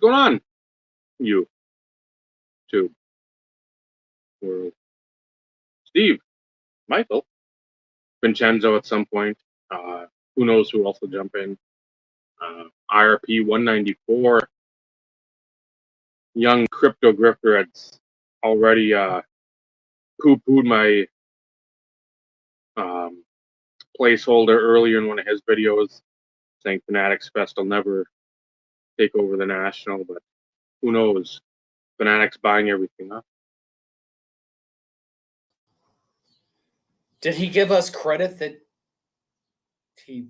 going on? You, too. World. Steve, Michael, Vincenzo at some point. Who knows who else will jump in? IRP 194. Young crypto grifter had already poo-pooed my placeholder earlier in one of his videos, saying FanaticsFest will never take over the National, but who knows? Fanatics buying everything up. Did he give us credit that he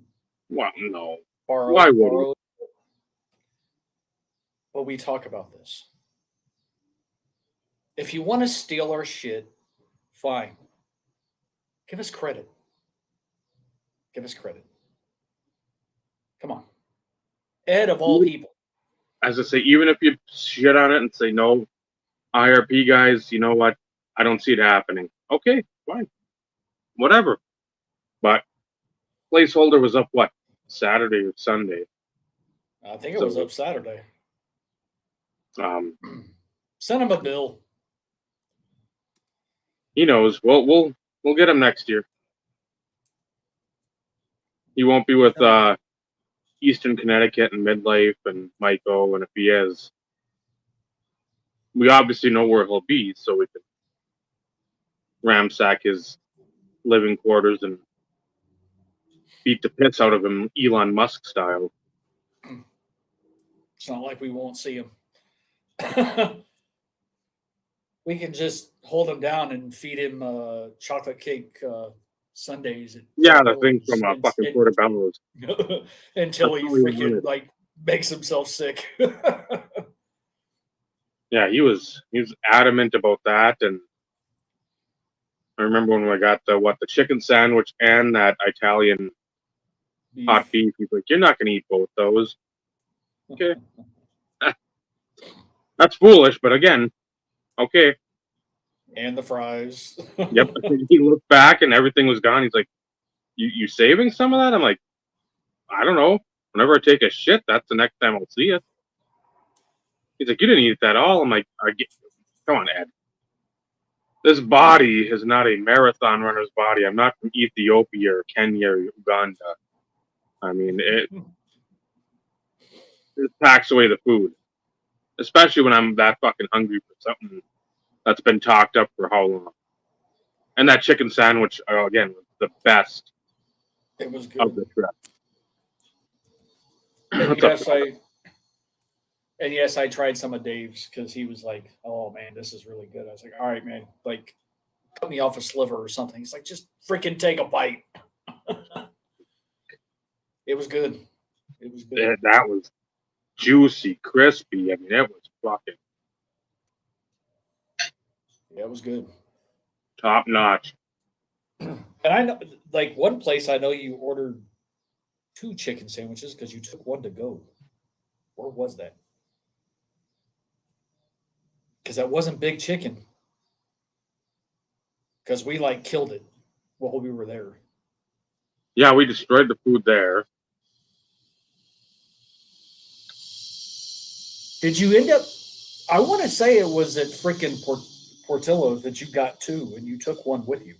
Well, no. borrowed? Why would he? But we talk about this. If you want to steal our shit, fine. Give us credit. Give us credit. Come on. Ed, of all people. As I say, even if you shit on it and say, no, IRP guys, you know what? I don't see it happening. Okay, fine. Whatever. But placeholder was up, what, Saturday or Sunday? I think it was up Saturday. Send him a bill. He knows. We'll get him next year. He won't be with Eastern Connecticut and Midlife and Michael, and if he is, we obviously know where he'll be, so we can ransack his living quarters and beat the piss out of him, Elon Musk style. It's not like we won't see him. We can just hold him down and feed him chocolate cake sundaes. Yeah, the thing from fucking Portobello's. Until he freaking like makes himself sick. Yeah, he was adamant about that, and I remember when we got the chicken sandwich and that Italian hot beef. He's like, "You're not going to eat both those." Okay, that's foolish, but again, okay. And the fries. Yep. He looked back and everything was gone. He's like, "You saving some of that?" I'm like, "I don't know. Whenever I take a shit, that's the next time I'll see it." He's like, "You didn't eat that all." I'm like, "Come on, Ed. This body is not a marathon runner's body. I'm not from Ethiopia or Kenya or Uganda. I mean, it packs away the food, especially when I'm that fucking hungry for something that's been talked up for how long." And that chicken sandwich, again, was the best. It was good. Of the trip. And yes, I tried some of Dave's because he was like, "Oh man, this is really good." I was like, "All right, man, like, cut me off a sliver or something." He's like, "Just freaking take a bite." It was good. It was good. Yeah, that was juicy, crispy. I mean, it was fucking. Yeah, it was good. Top notch. And I know, like, one place I know you ordered 2 chicken sandwiches because you took one to go. Where was that? Because that wasn't Big Chicken. Because we like killed it while we were there. Yeah, we destroyed the food there. Did you end up? I want to say it was at freaking Portillo's that you got 2 and you took one with you.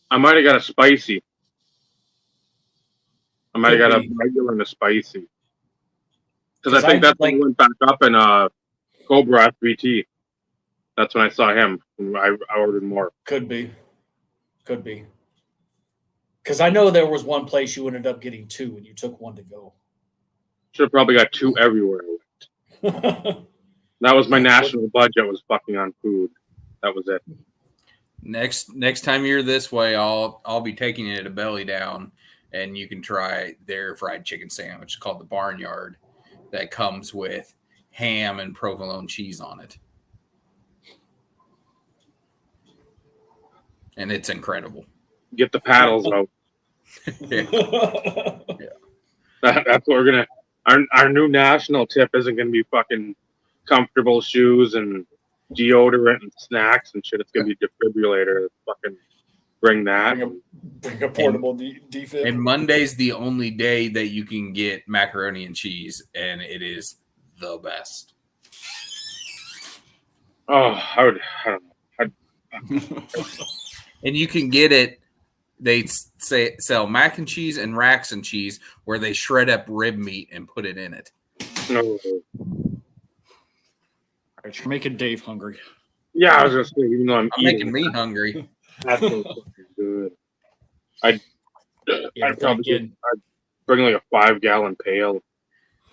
I might have got a spicy. I might have got a regular and a spicy. Because I think that's when we went back up in Cobra 3T. That's when I saw him. I ordered more. Could be. Because I know there was one place you ended up getting 2 and you took one to go. Should have probably got 2 everywhere I went. That was my national budget, was fucking on food. That was it. Next time you're this way, I'll be taking you to Belly Down, and you can try their fried chicken sandwich called the Barnyard that comes with ham and provolone cheese on it. And it's incredible. Get the paddles out. Yeah. That's what we're going to... Our new national tip isn't going to be fucking comfortable shoes and deodorant and snacks and shit. It's going to be defibrillator. Fucking bring that. Bring a portable defib. And Monday's the only day that you can get macaroni and cheese, and it is the best. Oh, I don't know. And you can get it. They sell mac and cheese and racks and cheese where they shred up rib meat and put it in it. No. All right, you're making Dave hungry. Yeah, I was gonna say, even though I'm making eating, me hungry. that's so fucking good. I'd probably I'd bring like a 5-gallon pail.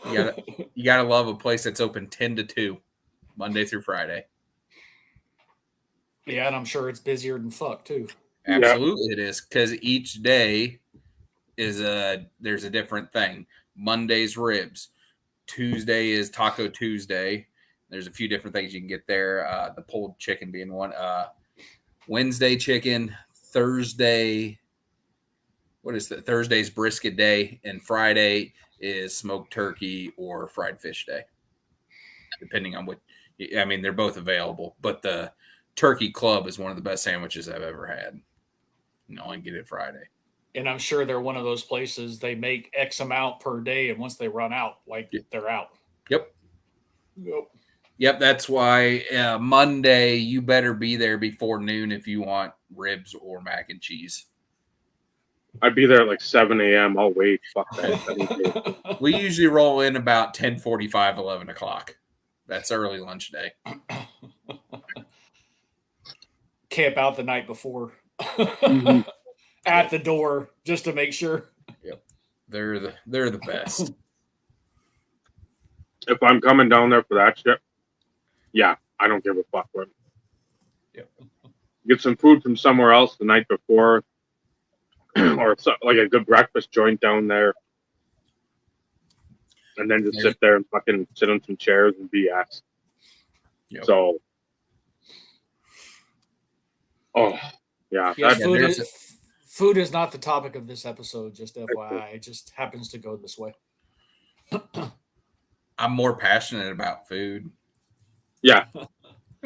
You gotta love a place that's open 10 to 2, Monday through Friday. Yeah, and I'm sure it's busier than fuck too. Absolutely, It is, because each day there's a different thing. Monday's ribs, Tuesday is Taco Tuesday. There's a few different things you can get there. The pulled chicken being one. Wednesday chicken, Thursday. What is that? Thursday's brisket day, and Friday is smoked turkey or fried fish day, depending on what. I mean, they're both available, but the turkey club is one of the best sandwiches I've ever had. You know, I get it Friday. And I'm sure they're one of those places they make X amount per day, and once they run out, they're out. Yep. Yep. Yep, that's why Monday you better be there before noon if you want ribs or mac and cheese. I'd be there at like 7 a.m. I'll wait. Fuck that. We usually roll in about 10:45, 11 o'clock. That's early lunch day. Camp out the night before. Mm-hmm. At the door just to make sure. Yep, they're the best. If I'm coming down there for that shit, yeah, I don't give a fuck what. Yep. Get some food from somewhere else the night before, or like a good breakfast joint down there, and then just sit there and fucking sit on some chairs and BS. Yep. So, yeah, food is not the topic of this episode, just FYI. It just happens to go this way. I'm more passionate about food. Yeah.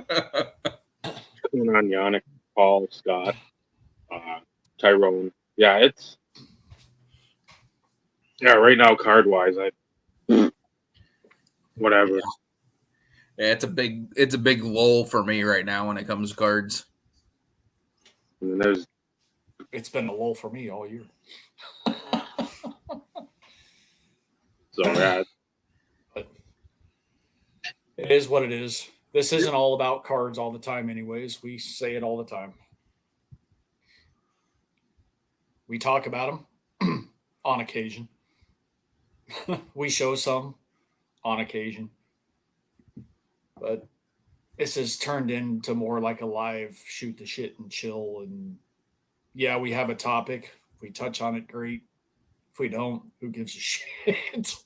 Coming on Yannick, Paul, Scott, Tyrone. Yeah, it's right now card wise, whatever. Yeah, it's a big lull for me right now when it comes to cards. And it's been a lull for me all year. So yeah. But it is what it is. This isn't all about cards all the time anyways. We say it all the time. We talk about them on occasion. We show some on occasion. But this has turned into more like a live shoot the shit and chill. And yeah, we have a topic. If we touch on it, great. If we don't, who gives a shit?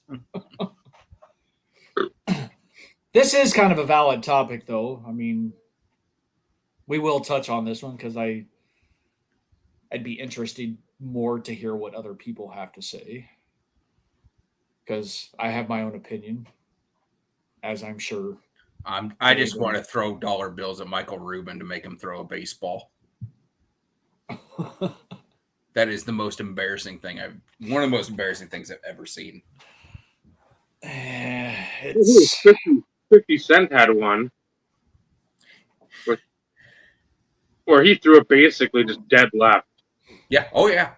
This is kind of a valid topic, though. I mean, we will touch on this one because I'd be interested more to hear what other people have to say. Because I have my own opinion, as I'm sure. I just want to throw dollar bills at Michael Rubin to make him throw a baseball. That is the most embarrassing thing one of the most embarrassing things I've ever seen. It's 50 Cent had one where he threw it basically just dead left. Yeah. Oh, yeah.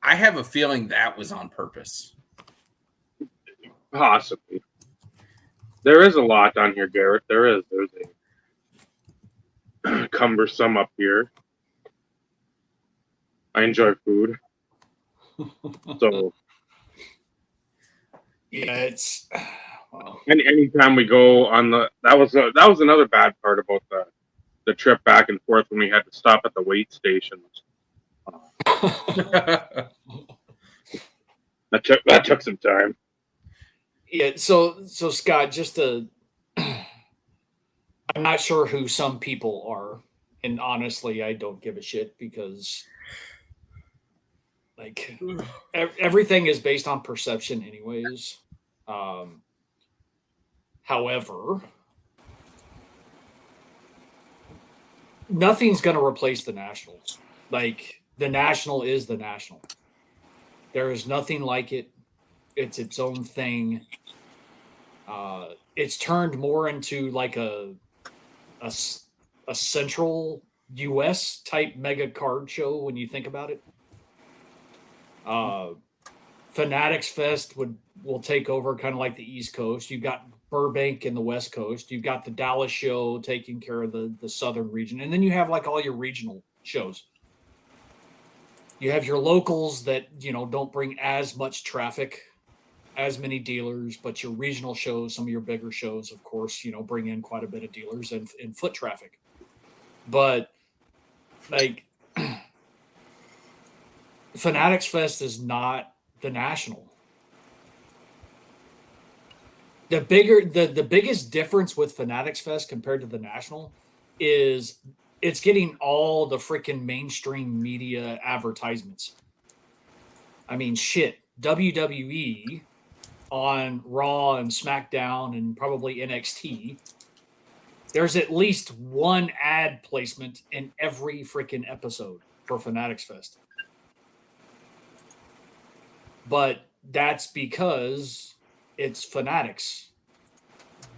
I have a feeling that was on purpose. Possibly. There is a lot on here, Garrett. There's a cumbersome up here. I enjoy food. So yeah, it's anytime we go on that was another bad part about the trip back and forth when we had to stop at the wait stations. That took some time. Yeah, so Scott, I'm not sure who some people are, and honestly, I don't give a shit because like everything is based on perception anyways. However, nothing's going to replace the Nationals. Like the National is the National. There is nothing like it. It's its own thing. It's turned more into like a central U.S. type mega card show when you think about it. Fanatics Fest will take over kind of like the East Coast. You've got Burbank in the West Coast. You've got the Dallas show taking care of the southern region, and then you have like all your regional shows. You have your locals that don't bring as much traffic, as many dealers, but your regional shows, some of your bigger shows, of course, bring in quite a bit of dealers and foot traffic. But like Fanatics Fest is not the national. The biggest difference with Fanatics Fest compared to the national is it's getting all the freaking mainstream media advertisements. I mean, shit, WWE on Raw and SmackDown and probably NXT, there's at least one ad placement in every freaking episode for Fanatics Fest. But that's because it's Fanatics.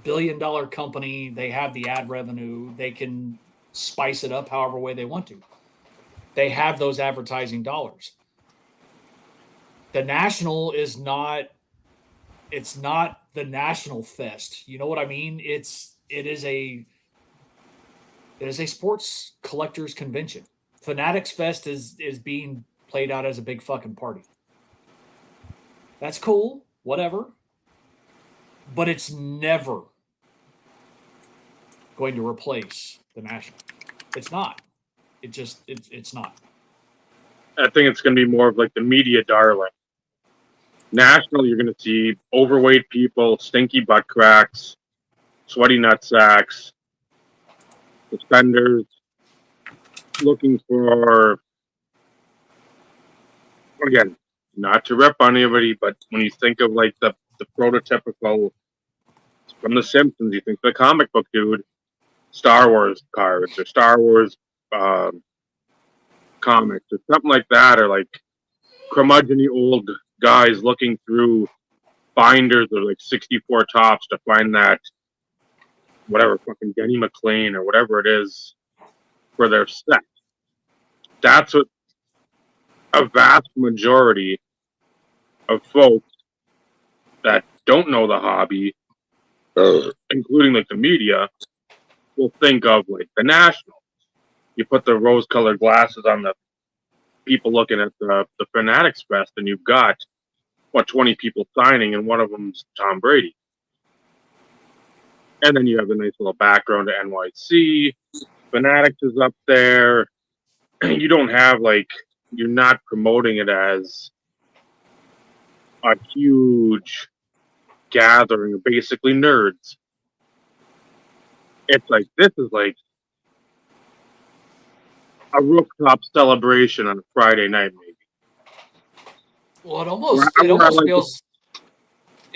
Billion-dollar company. They have the ad revenue. They can spice it up however way they want to. They have those advertising dollars. The national is not. It's not the national fest. You know what I mean? It is a sports collectors convention. Fanatics Fest is being played out as a big fucking party. That's cool, whatever. But it's never going to replace the national. It's not. It's not. I think it's going to be more of like the media darling. National, you're going to see overweight people, stinky butt cracks, sweaty nut sacks, suspenders, looking for, again, not to rep on anybody, but when you think of like the prototypical from The Simpsons, you think the comic book dude, Star Wars cards or Star Wars comics or something like that, or like curmudgeon-y old guys looking through binders of like 64 tops to find that whatever fucking Denny McLean or whatever it is for their set. That's what a vast majority of folks that don't know the hobby, including like the media, will think of like the national. You put the rose-colored glasses on the people looking at the Fanatics Fest, and you've got 20 people signing, and one of them's Tom Brady. And then you have a nice little background to NYC. Fanatics is up there. You don't have you're not promoting it as a huge gathering of basically nerds. It's like, this is like a rooftop celebration on a Friday night, maybe. Well, it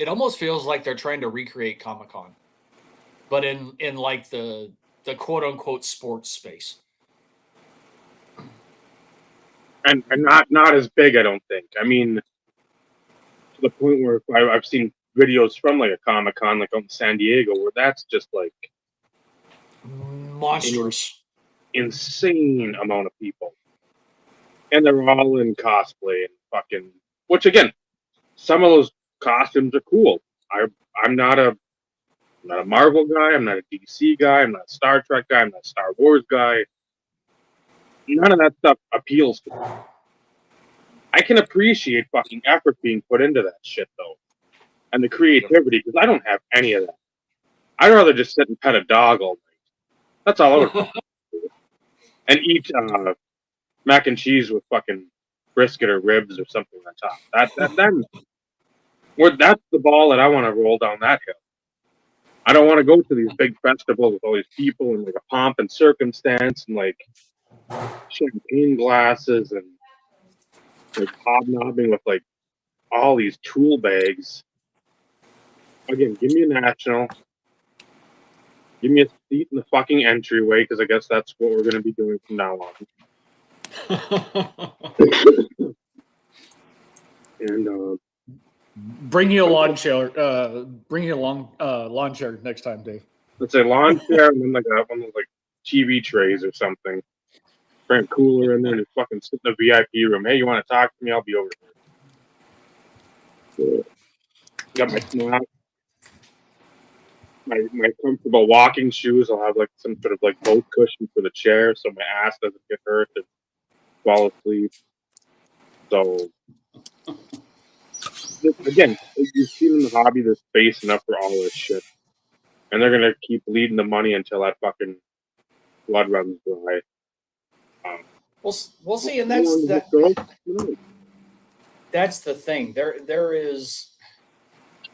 almost feels like they're trying to recreate Comic-Con, but in like the quote unquote sports space. And not as big, I don't think. I mean, to the point where I've seen videos from like a Comic-Con, like on San Diego, where that's just like monstrous, insane amount of people, and they're all in cosplay and fucking. Which again, some of those costumes are cool. I'm not a Marvel guy. I'm not a DC guy. I'm not a Star Trek guy. I'm not a Star Wars guy. None of that stuff appeals to me. I can appreciate fucking effort being put into that shit though, and the creativity, because I don't have any of that. I'd rather just sit and pet a dog all night. That's all I would do. And eat mac and cheese with fucking brisket or ribs or something on top. That's the ball that I want to roll down that hill. I don't want to go to these big festivals with all these people and like a pomp and circumstance and like champagne glasses and like hobnobbing with like all these tool bags. Again, give me a national. Give me a seat in the fucking entryway, because I guess that's what we're going to be doing from now on. And Bring you a lawn chair. Bring you a lawn chair next time, Dave. Let's say lawn chair and then like one of those like TV trays or something. Bring a cooler in there and just fucking sit in the VIP room. Hey, you want to talk to me? I'll be over there. Got my snacks, my comfortable walking shoes. I'll have like some sort of like boat cushion for the chair so my ass doesn't get hurt and fall asleep. So again, you've seen in the hobby there's space enough for all this shit. And they're gonna keep bleeding the money until that fucking blood runs dry. We'll see, and that's the thing.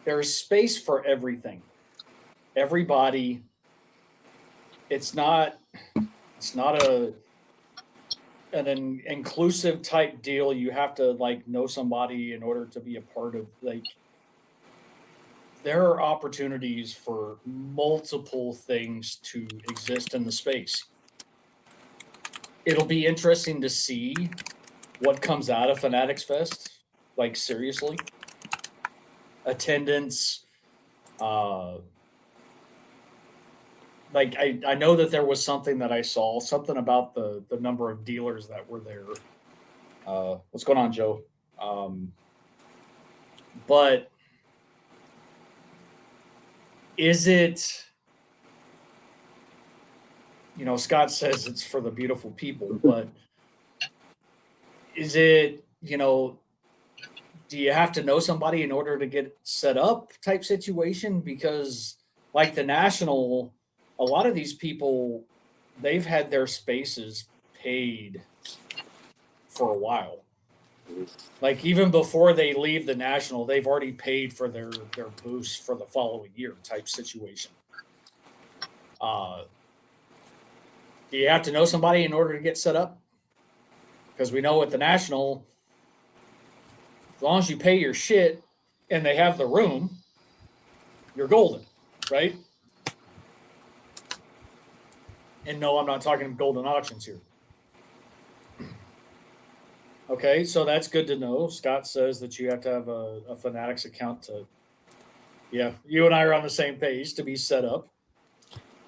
There's space for everything. Everybody. It's not an inclusive type deal. You have to like know somebody in order to be a part of like. There are opportunities for multiple things to exist in the space. It'll be interesting to see what comes out of Fanatics Fest. Like seriously, attendance. Like I know that there was something that I saw, something about the number of dealers that were there. What's going on, Joe? But is it, Scott says it's for the beautiful people, but is it, do you have to know somebody in order to get set up type situation? Because like the National, a lot of these people, they've had their spaces paid for a while. Like even before they leave the National, they've already paid for their boost for the following year type situation. Do you have to know somebody in order to get set up? Because we know at the National, as long as you pay your shit and they have the room, you're golden, right? And no, I'm not talking golden auctions here. Okay, so that's good to know. Scott says that you have to have a Fanatics account to, yeah, you and I are on the same page to be set up.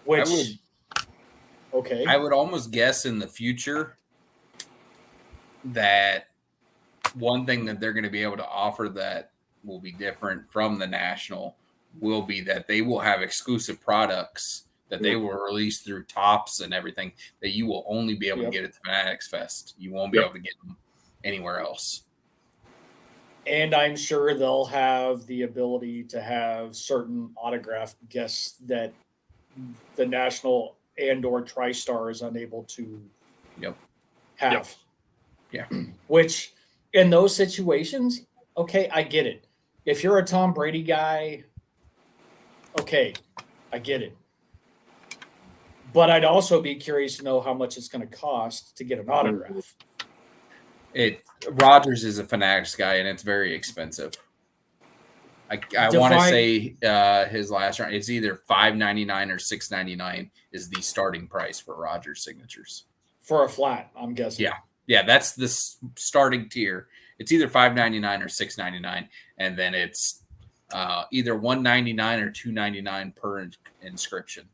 Which, I would almost guess in the future that one thing that they're going to be able to offer that will be different from the National will be that they will have exclusive products that they will release through Tops and everything that you will only be able to get at the Fanatics Fest. You won't be able to get them anywhere else. And I'm sure they'll have the ability to have certain autographed guests that the National and or TriStar is unable to have. Yeah. Which in those situations, okay, I get it. If you're a Tom Brady guy, okay, I get it. But I'd also be curious to know how much it's going to cost to get an autograph. Rogers is a Fanatics guy, and it's very expensive. I want to say his last round, it's either $5.99 or $6.99 is the starting price for Rogers signatures. For a flat, I'm guessing. Yeah, that's the starting tier. It's either $5.99 or $6.99, and then it's either $1.99 or $2.99 per inscription.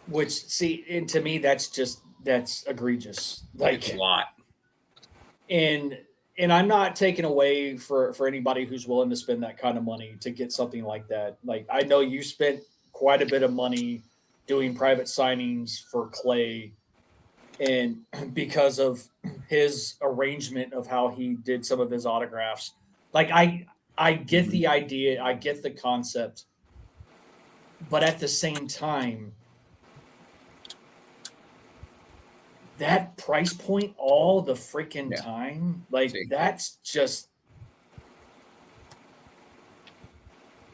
Which, see, and to me, that's egregious. Like it's a lot. And I'm not taking away for anybody who's willing to spend that kind of money to get something like that. Like I know you spent quite a bit of money doing private signings for Clay, and because of his arrangement of how he did some of his autographs, like I get the idea, I get the concept, but at the same time, that price point all the freaking time, like that's just.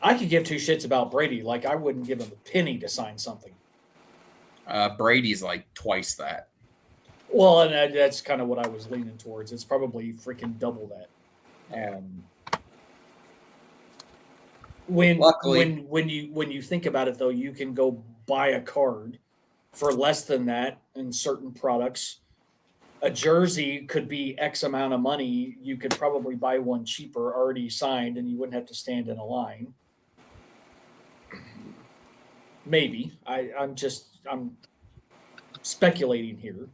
I could give two shits about Brady. Like I wouldn't give him a penny to sign something. Brady's like twice that. Well, and that's kind of what I was leaning towards. It's probably freaking double that. When you think about it, though, you can go buy a card for less than that in certain products. a jersey could be X amount of money. You could probably buy one cheaper, already signed, and you wouldn't have to stand in a line. Maybe. I'm speculating here.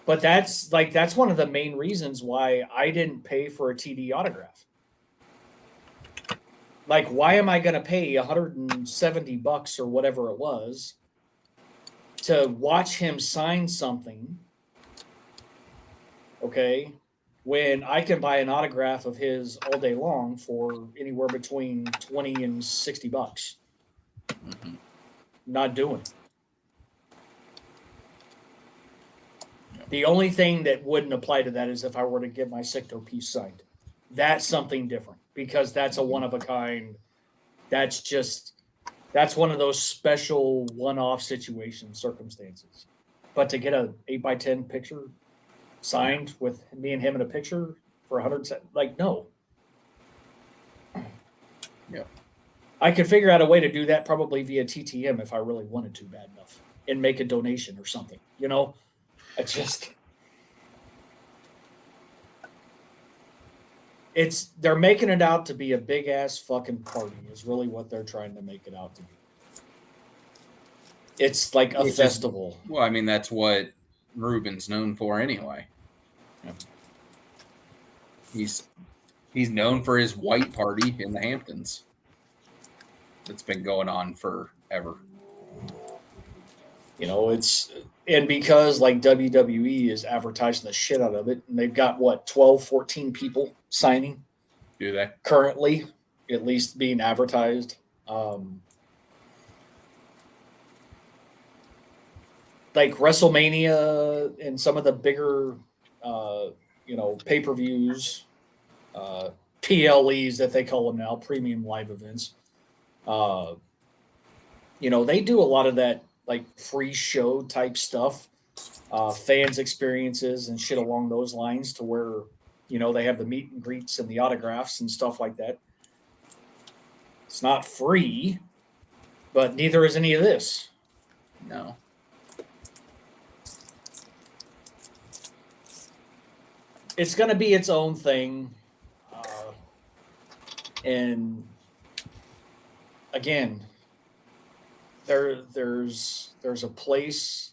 But that's one of the main reasons why I didn't pay for a TD autograph. Like, why am I going to pay $170 or whatever it was to watch him sign something? Okay, when I can buy an autograph of his all day long for anywhere between $20 and $60. Mm-hmm. Not doing it. The only thing that wouldn't apply to that is if I were to get my Sicto piece signed. That's something different because that's a one of a kind. That's one of those special one-off circumstances. But to get a 8x10 picture signed with me and him in a picture for 100, like, no. Yeah. I could figure out a way to do that probably via TTM if I really wanted to bad enough and make a donation or something. You know, it's just they're making it out to be a big ass fucking party is really what they're trying to make it out to be. It's like a festival. Well, I mean, that's what Ruben's known for anyway. Yeah. He's known for his white party in the Hamptons. That's been going on forever. You know, and because like WWE is advertising the shit out of it, and they've got 12, 14 people signing. Do they? Currently, at least being advertised. Like WrestleMania and some of the bigger, pay-per-views, PLEs that they call them now, premium live events. They do a lot of that like free show type stuff, fans experiences and shit along those lines to where, they have the meet and greets and the autographs and stuff like that. It's not free, but neither is any of this. No. It's going to be its own thing. And again, there's a place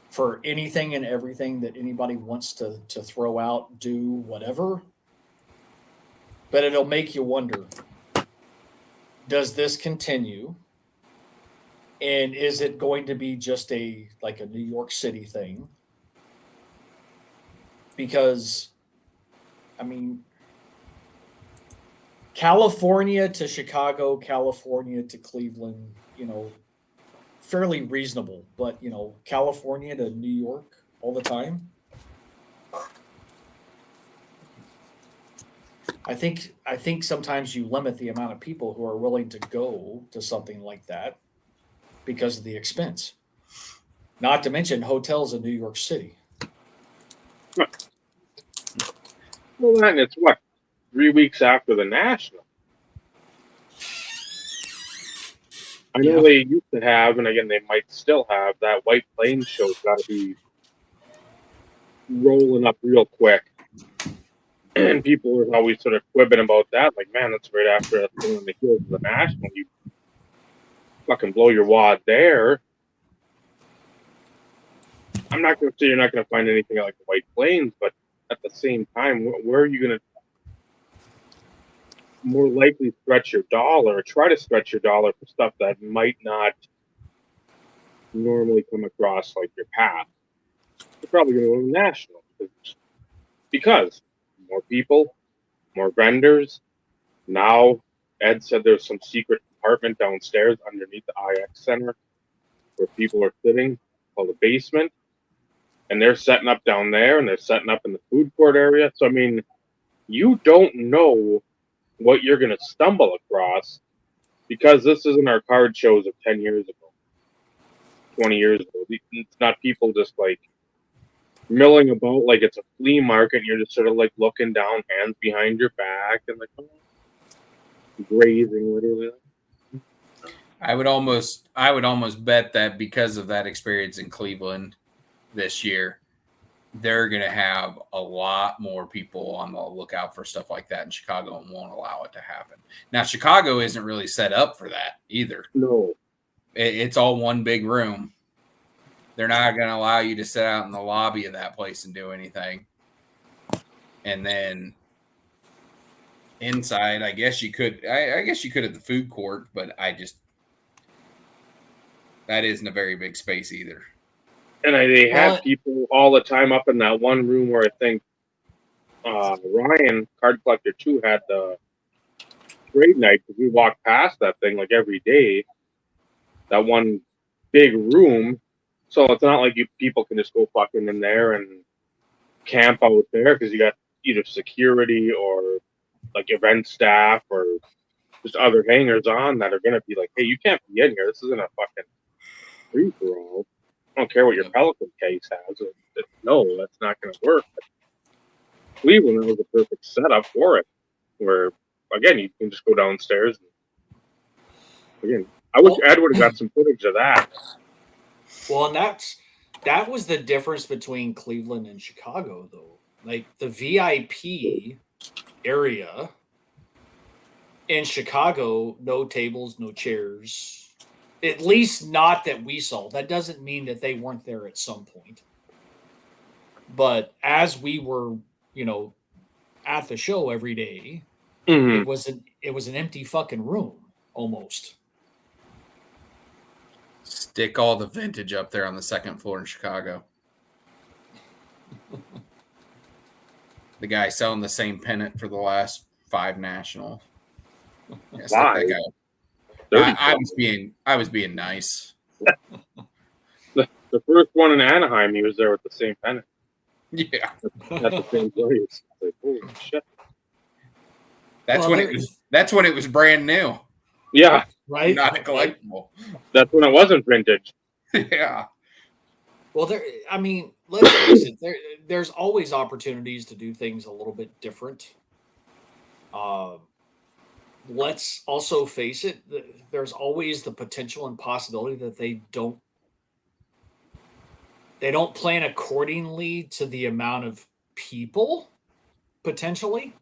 for anything and everything that anybody wants to throw out, do whatever. But it'll make you wonder, does this continue? And is it going to be just a New York City thing? Because, I mean, California to Chicago, California to Cleveland, fairly reasonable. But, California to New York all the time. I think sometimes you limit the amount of people who are willing to go to something like that because of the expense. Not to mention hotels in New York City. Well, then it's 3 weeks after the National. I know they used to have, and again, they might still have, that White Plains show's got to be rolling up real quick. And people are always sort of quibbing about that. Like, man, that's right after the thing on the heels of the National. You fucking blow your wad there. I'm not going to say you're not going to find anything like the White Plains, but at the same time, where are you going to more likely stretch your dollar or try to stretch your dollar for stuff that might not normally come across like your path? You're probably going to go to National because more people, more vendors. Now, Ed said there's some secret compartment downstairs underneath the IX Center where people are sitting called the basement. And they're setting up down there, and they're setting up in the food court area. So, I mean, you don't know what you're going to stumble across because this isn't our card shows of 10 years ago, 20 years ago. It's not people just, milling about like it's a flea market, and you're just sort of, looking down, hands behind your back, and, grazing, literally. I would almost bet that because of that experience in Cleveland this year, they're going to have a lot more people on the lookout for stuff like that in Chicago and won't allow it to happen. Now, Chicago isn't really set up for that either. No. It's all one big room. They're not going to allow you to sit out in the lobby of that place and do anything. And then inside, I guess you could. I guess you could at the food court, but that isn't a very big space either. And they have people all the time up in that one room where I think Ryan, Card Collector 2, had the trade night, because we walked past that thing like every day. That one big room. So it's not like people can just go fucking in there and camp out there, because you got either security or like event staff or just other hangers on that are going to be like, hey, you can't be in here. This isn't a fucking free for all. I don't care what your Pelican case has. No, that's not going to work. But Cleveland was a perfect setup for it, where, again, you can just go downstairs. And, again, I wish Ed would have got some footage of that. Well, and that was the difference between Cleveland and Chicago, though. Like, the VIP area in Chicago, no tables, no chairs. At least not that we saw. That doesn't mean that they weren't there at some point. But as we were, at the show every day, it was an empty fucking room almost. Stick all the vintage up there on the second floor in Chicago. The guy selling the same pennant for the last 5 national. Yes, that guy. I was being nice. The first one in Anaheim, he was there with the same pennant. Yeah, at the same place. Like, holy shit! That's when it was brand new. Yeah, right. Not a collectible. That's when it wasn't vintage. Yeah. Well, let's face it. There's always opportunities to do things a little bit different. Let's also face it. There's always the potential and possibility that they don't plan accordingly to the amount of people, potentially.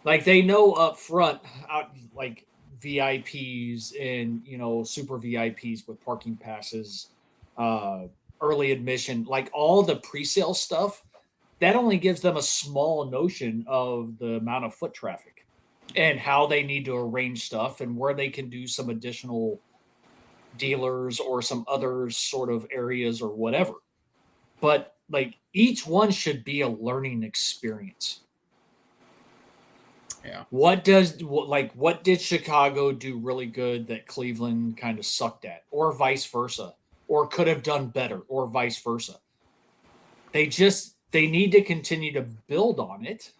Like, they know up front, like VIPs and, super VIPs with parking passes, early admission, like all the pre-sale stuff, that only gives them a small notion of the amount of foot traffic and how they need to arrange stuff and where they can do some additional dealers or some other sort of areas or whatever. But like, each one should be a learning experience. Yeah. What did Chicago do really good that Cleveland kind of sucked at, or vice versa, or could have done better, or vice versa? They need to continue to build on it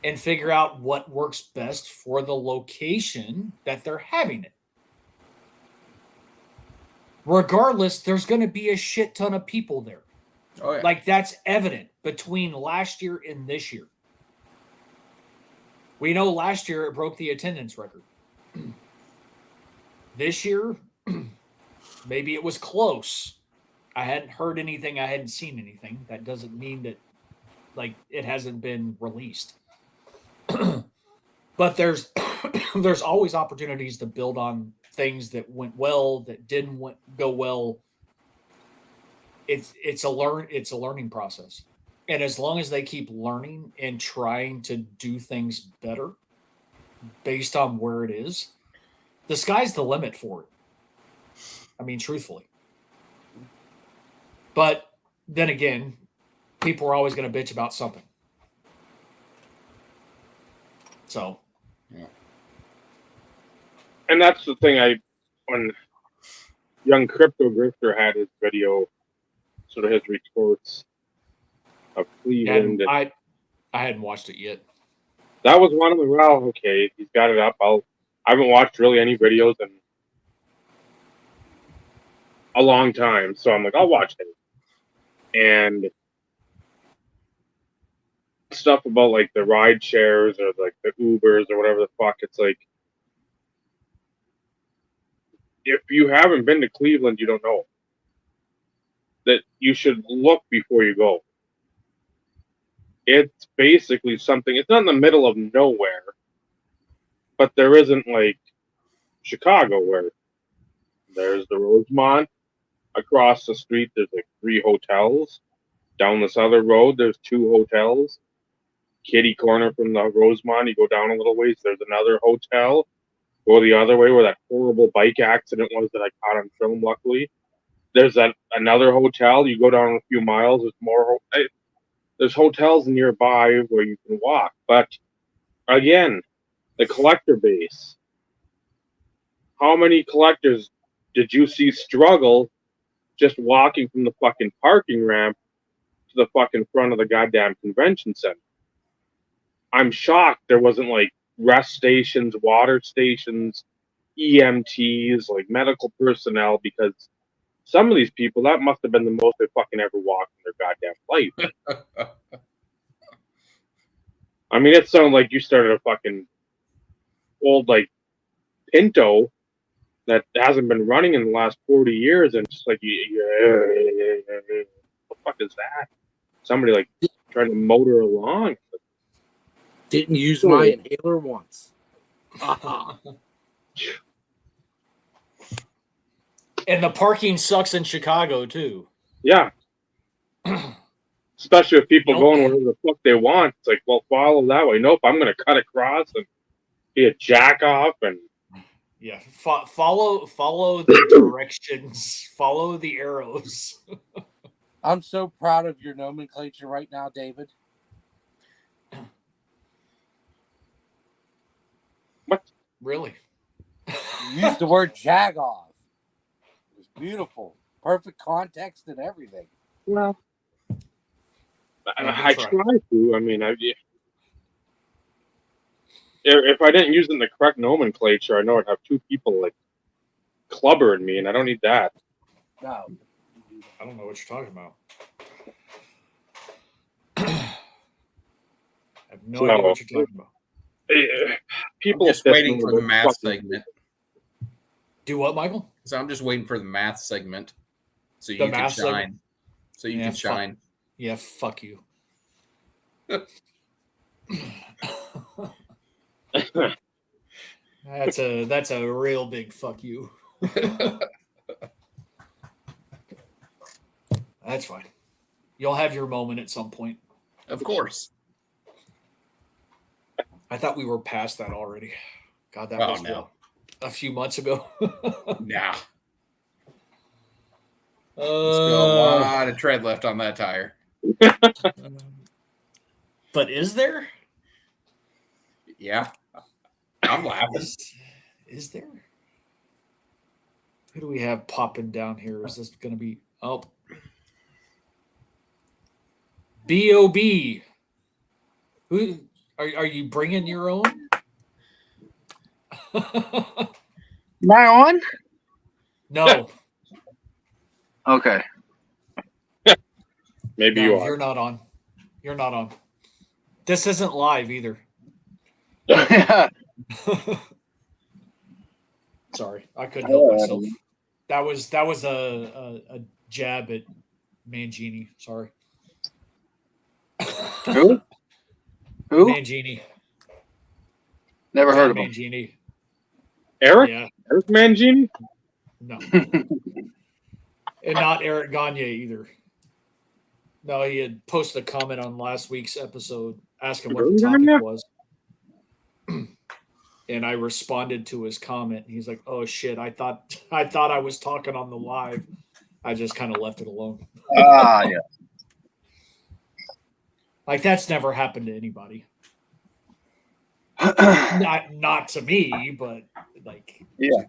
and figure out what works best for the location that they're having it. Regardless, there's going to be a shit ton of people there. Oh, yeah. Like, that's evident between last year and this year. We know last year it broke the attendance record. This year, maybe it was close. I hadn't heard anything. I hadn't seen anything. That doesn't mean that, like, it hasn't been released. But there's always opportunities to build on things that went well, that didn't go well. It's a learning process. And as long as they keep learning and trying to do things better based on where it is, the sky's the limit for it. I mean, truthfully. But then again, people are always going to bitch about something. So. Yeah. And that's the thing, when young Crypto Grifter had his video, sort of his retorts of Cleveland. I hadn't watched it yet. That was one of the, well, okay, he's got it up. I haven't watched really any videos in a long time, so I'm like, I'll watch it. And stuff about like the ride shares or like the Ubers or whatever the fuck, it's like, if you haven't been to Cleveland, you don't know. that you should look before you go. It's basically something, it's not in the middle of nowhere, but there isn't like Chicago where there's the Rosemont. Across the street, there's like 3 hotels. Down this other road, there's 2 hotels. Kitty corner from the Rosemont, you go down a little ways, there's another hotel. Go the other way where that horrible bike accident was that I caught on film, luckily. There's another hotel. You go down a few miles, there's more. There's hotels nearby where you can walk. But again, the collector base. How many collectors did you see struggle just walking from the fucking parking ramp to the fucking front of the goddamn convention center? I'm shocked there wasn't like rest stations, water stations, EMTs, like medical personnel, because some of these people, that must have been the most they fucking ever walked in their goddamn life. I mean, it sounded like you started a fucking old, like, Pinto that hasn't been running in the last 40 years, and just like, what the fuck is that? Somebody, like, trying to motor along. Didn't use my inhaler once. And the parking sucks in Chicago, too. Yeah. Especially if people going wherever the fuck they want. It's like, well, follow that way. Nope, I'm going to cut across and be a jack off. And yeah, follow the directions. Follow the arrows. I'm so proud of your nomenclature right now, David. What? Really? You used the word jag off. It was beautiful. Perfect context and everything. Well, I try to. I mean, if I didn't use it in the correct nomenclature, I know I'd have 2 people like clubbering me, and I don't need that. No. I don't know what you're talking about. I have no idea what you're talking about. People I'm just waiting for the math segment. Do what, Michael? So I'm just waiting for the math segment, so you The can math shine. segment? So you can shine. Yeah, fuck you. That's a real big fuck you. That's fine. You'll have your moment at some point. Of course. I thought we were past that already. God, that was no. A few months ago. Nah. Still a lot of tread left on that tire. But is there? Yeah. I'm laughing. Is there? Who do we have popping down here? Is this going to be... Oh. B.O.B. Who... Are you bringing your own? Am I on? No. Okay. Maybe No, you are. You're not on. You're not on. This isn't live either. Sorry, I couldn't help myself. That was a jab at Mangini. Sorry. Who? Who? Mangini. Never heard of him. Mangini. Eric? Yeah. Eric Mangini? No. And not Eric Gagne either. No, he had posted a comment on last week's episode asking what the topic was. And I responded to his comment. He's like, "Oh shit, I thought I was talking on the live. I just kind of left it alone." Yeah. Like that's never happened to anybody. Not to me, but like Yeah.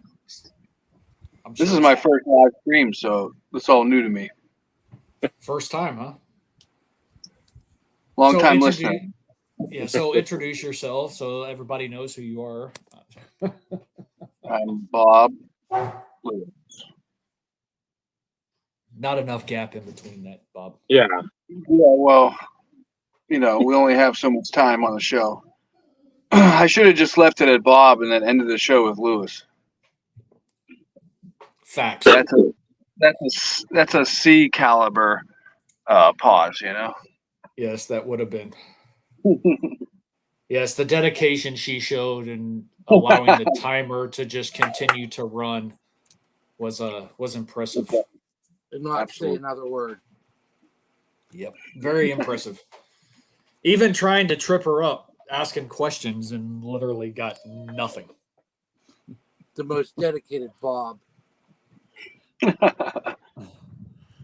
I'm sure This is my first live stream, so it's all new to me. first time, huh? Long So time listener. Yeah, so introduce yourself so everybody knows who you are. I'm Bob. Not enough gap in between that, Bob. Yeah. Yeah, well, we only have so much time on the show. I should have just left it at Bob and then ended the show with Lewis. Facts. that's a C caliber pause, you know. Yes, that would have been. Yes, the dedication she showed and allowing the timer to just continue to run was impressive. Did not Absolutely. say another word. Yep, very impressive. Even trying to trip her up, asking questions, and literally got nothing. The most dedicated Bob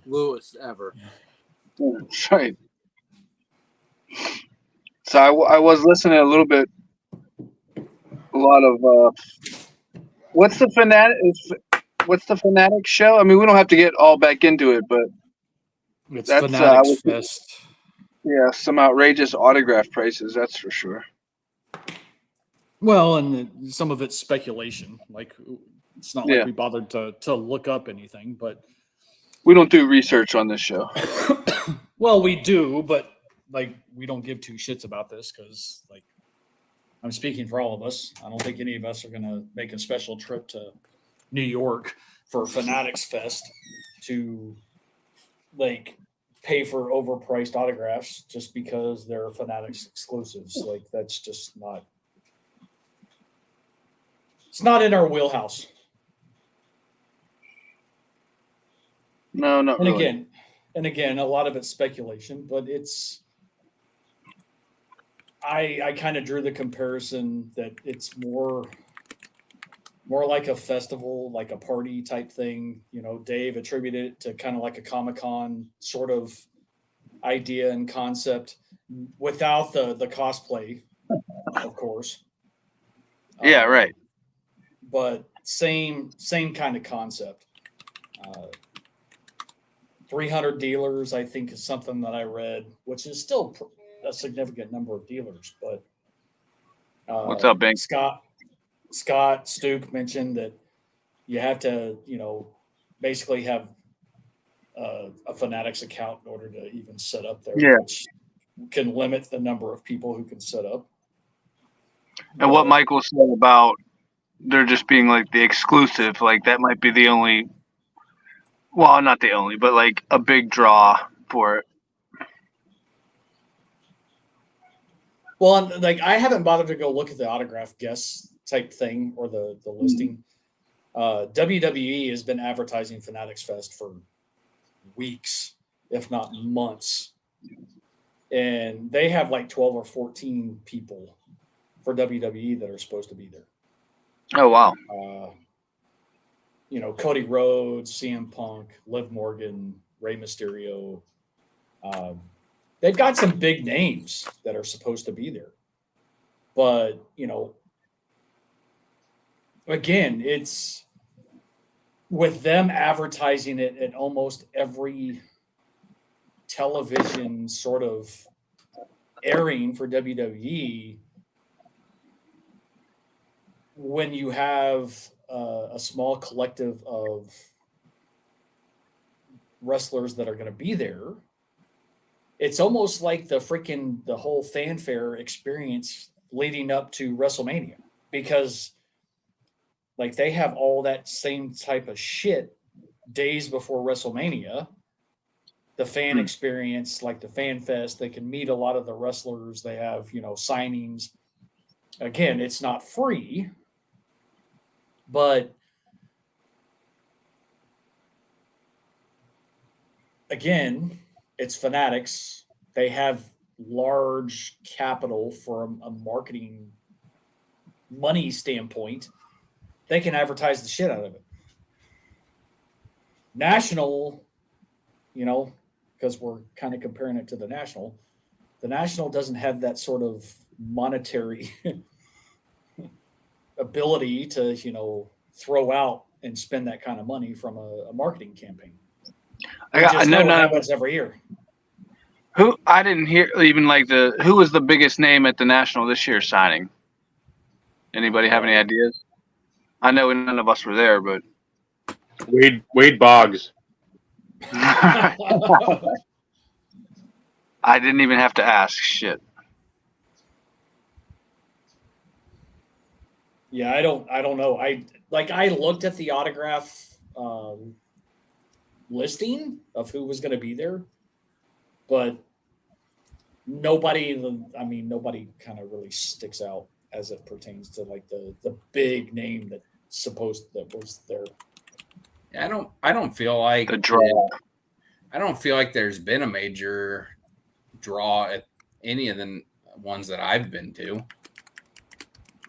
Lewis ever. That's right. So I was listening a little bit, a lot of what's the Fanatics show? I mean, we don't have to get all back into it, but It's that's Fanatics Fest. yeah, some outrageous autograph prices, that's for sure. Well, and some of it's speculation. Like it's not like Yeah. we bothered to look up anything, but We don't do research on this show. well, we do, but like we don't give two shits about this because like I'm speaking for all of us. I don't think any of us are going to make a special trip to New York for Fanatics Fest to like pay for overpriced autographs just because they're Fanatics exclusives. Like that's just not. It's not in our wheelhouse. No, not And really. again, a lot of it's speculation, but it's. I kind of drew the comparison that it's more like a festival, like a party type thing. You know, Dave attributed it to kind of like a Comic-Con sort of idea and concept without the cosplay, of course. Yeah, right. But same kind of concept. 300 dealers, I think, is something that I read, which is still a significant number of dealers. But What's up, Bing? Scott Stuke mentioned that you have to, basically have a Fanatics account in order to even set up there, Yeah. which can limit the number of people who can set up. And what Michael said about there just being like the exclusive, like that might be the only, well, not the only, but like a big draw for it. Well, like I haven't bothered to go look at the autograph guest type thing or the listing. WWE has been advertising Fanatics Fest for weeks, if not months, and they have like 12 or 14 people for WWE that are supposed to be there. Oh, wow. Cody Rhodes, CM Punk, Liv Morgan, Rey Mysterio. They've got some big names that are supposed to be there. But, again, it's with them advertising it at almost every television sort of airing for WWE. When you have a small collective of wrestlers that are going to be there, it's almost like the whole fanfare experience leading up to WrestleMania, because like they have all that same type of shit days before WrestleMania. The fan experience, like the fan fest, they can meet a lot of the wrestlers. They have, signings. Again, it's not free, but again, it's Fanatics. They have large capital from a marketing money standpoint. They can advertise the shit out of it. National, because we're kind of comparing it to the National. The National doesn't have that sort of monetary ability to, throw out and spend that kind of money from a marketing campaign. I know it none of happens every year. who I didn't hear even like who was the biggest name at the National this year signing. Anybody have any ideas? I know none of us were there, but Wade Boggs. I didn't even have to ask. Shit. Yeah, I don't know. I looked at the autograph listing of who was going to be there, but nobody kind of really sticks out as it pertains to like the big name that was there. I don't feel like The draw. I don't feel like there's been a major draw at any of the ones that I've been to.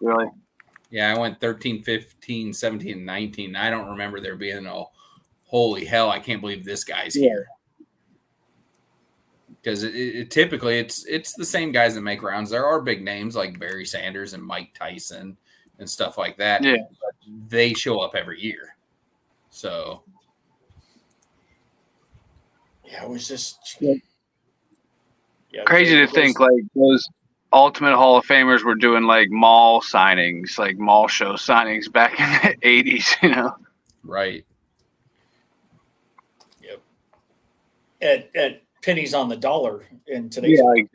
Really? Yeah, I went 13, 15, 17, and 19. I don't remember there being a holy hell, I can't believe this guy's here. Because it typically it's the same guys that make rounds. There are big names like Barry Sanders and Mike Tyson and stuff like that. Yeah. But they show up every year. So Yeah, it was just Crazy to think like those Ultimate Hall of Famers were doing like mall signings, like mall show signings back in the 80s, you know? right. Yep. At pennies on the dollar in today's Yeah, world. like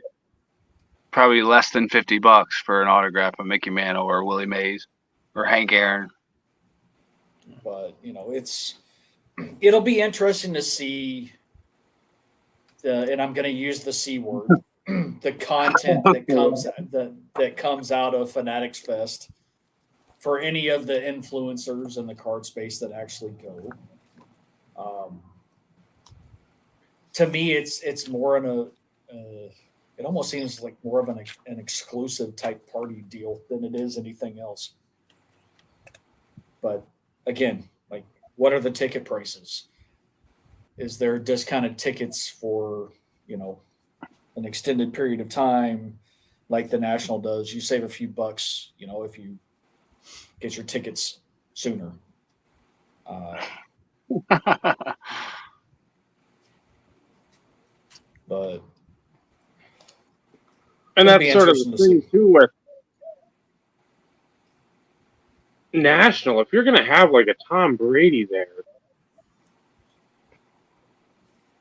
probably less than $50 for an autograph of Mickey Mantle or Willie Mays or Hank Aaron. But it'll be interesting to see and I'm going to use the C word, the content that comes out of Fanatics Fest for any of the influencers in the card space that actually go. To me, it's more it almost seems like more of an exclusive type party deal than it is anything else. But again, like, what are the ticket prices? Is there discounted tickets for, an extended period of time like the National does? You save a few bucks, if you get your tickets sooner. But And it'd be that's sort of the interesting to see. thing too with National. If you're gonna have like a Tom Brady there,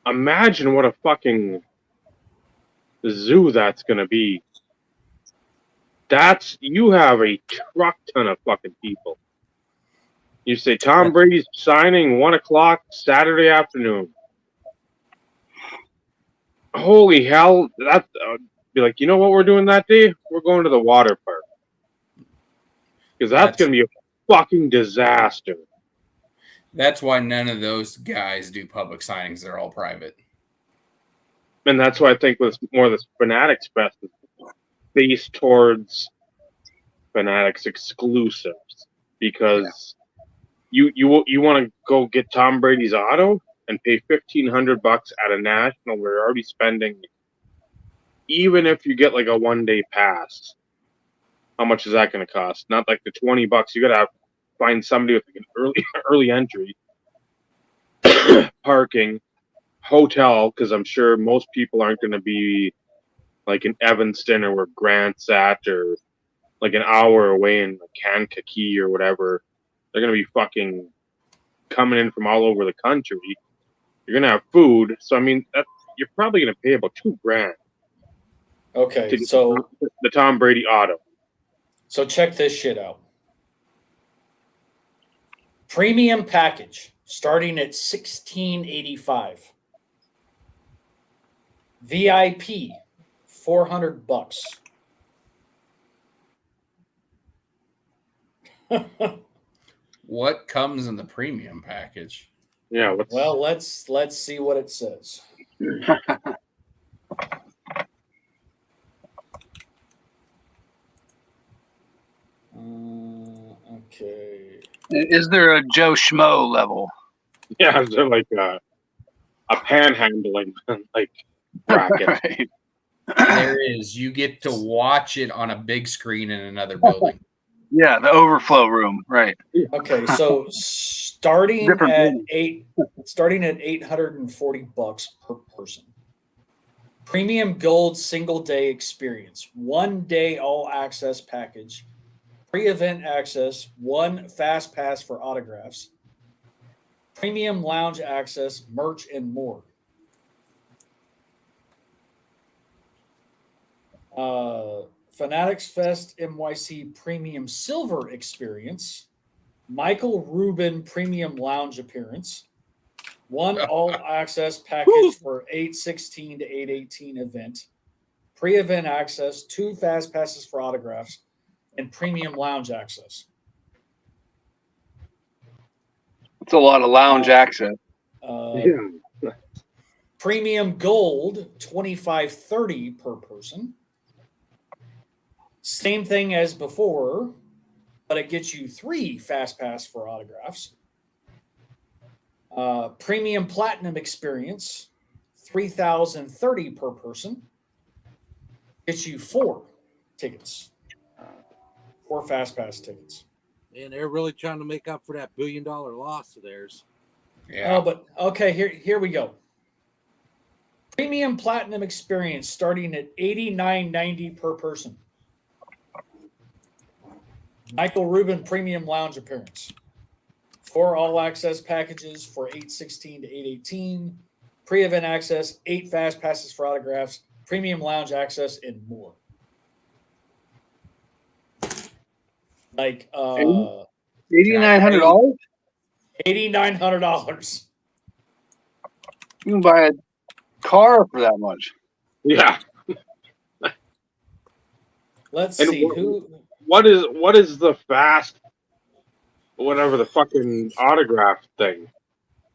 imagine what a fucking zoo that's gonna be. You have a truck ton of fucking people. You say Tom Brady's signing 1:00 Saturday afternoon. Holy hell! That be like, you know what we're doing that day? We're going to the water park because that's gonna be a fucking disaster. That's why none of those guys do public signings. They're all private. And that's why I think with more of this Fanatics Fest is based towards Fanatics exclusives, because you want to go get Tom Brady's auto and pay $1,500 at a National. We're already spending, even if you get like a 1-day pass. How much is that going to cost? Not like the $20. You got to find somebody with like an early entry, parking, hotel, because I'm sure most people aren't going to be like in Evanston or where Grant's at, or like an hour away in Kankakee or whatever. They're going to be fucking coming in from all over the country. You're going to have food. So, I mean, you're probably going to pay about $2,000. Okay, to get so the Tom Brady auto. So check this shit out. Premium package starting at $1,685. VIP $400. What comes in the premium package? Yeah. Well, let's see what it says. Okay. Is there a Joe Schmo level? Yeah, they're like a panhandling like bracket. Right. There is. You get to watch it on a big screen in another building. Yeah, the overflow room, right? Okay, so starting Different at building. $840 per person. Premium Gold single day experience, 1 day all access package, pre-event access, 1 fast pass for autographs, premium lounge access, merch, and more. Fanatics Fest NYC Premium Silver Experience, Michael Rubin Premium Lounge Appearance, One all-access package for 8/16 to 8/18 event, pre-event access, 2 fast passes for autographs, and premium lounge access. It's a lot of lounge access. Premium gold, $25.30 per person. Same thing as before, but it gets you 3 fast pass for autographs. Premium platinum experience, $3,030 per person. Gets you 4 tickets, 4 fast pass tickets. And they're really trying to make up for that $1 billion loss of theirs. Yeah. Oh, but okay, here we go. Premium platinum experience starting at $89.90 per person. Michael Rubin premium lounge appearance. 4 all-access packages for 8/16 to 8/18. Pre-event access, 8 fast passes for autographs, premium lounge access, and more. Like $8,900. $8,900. You can buy a car for that much. Yeah. Let's And see who. What is the fast, whatever the fucking autograph thing?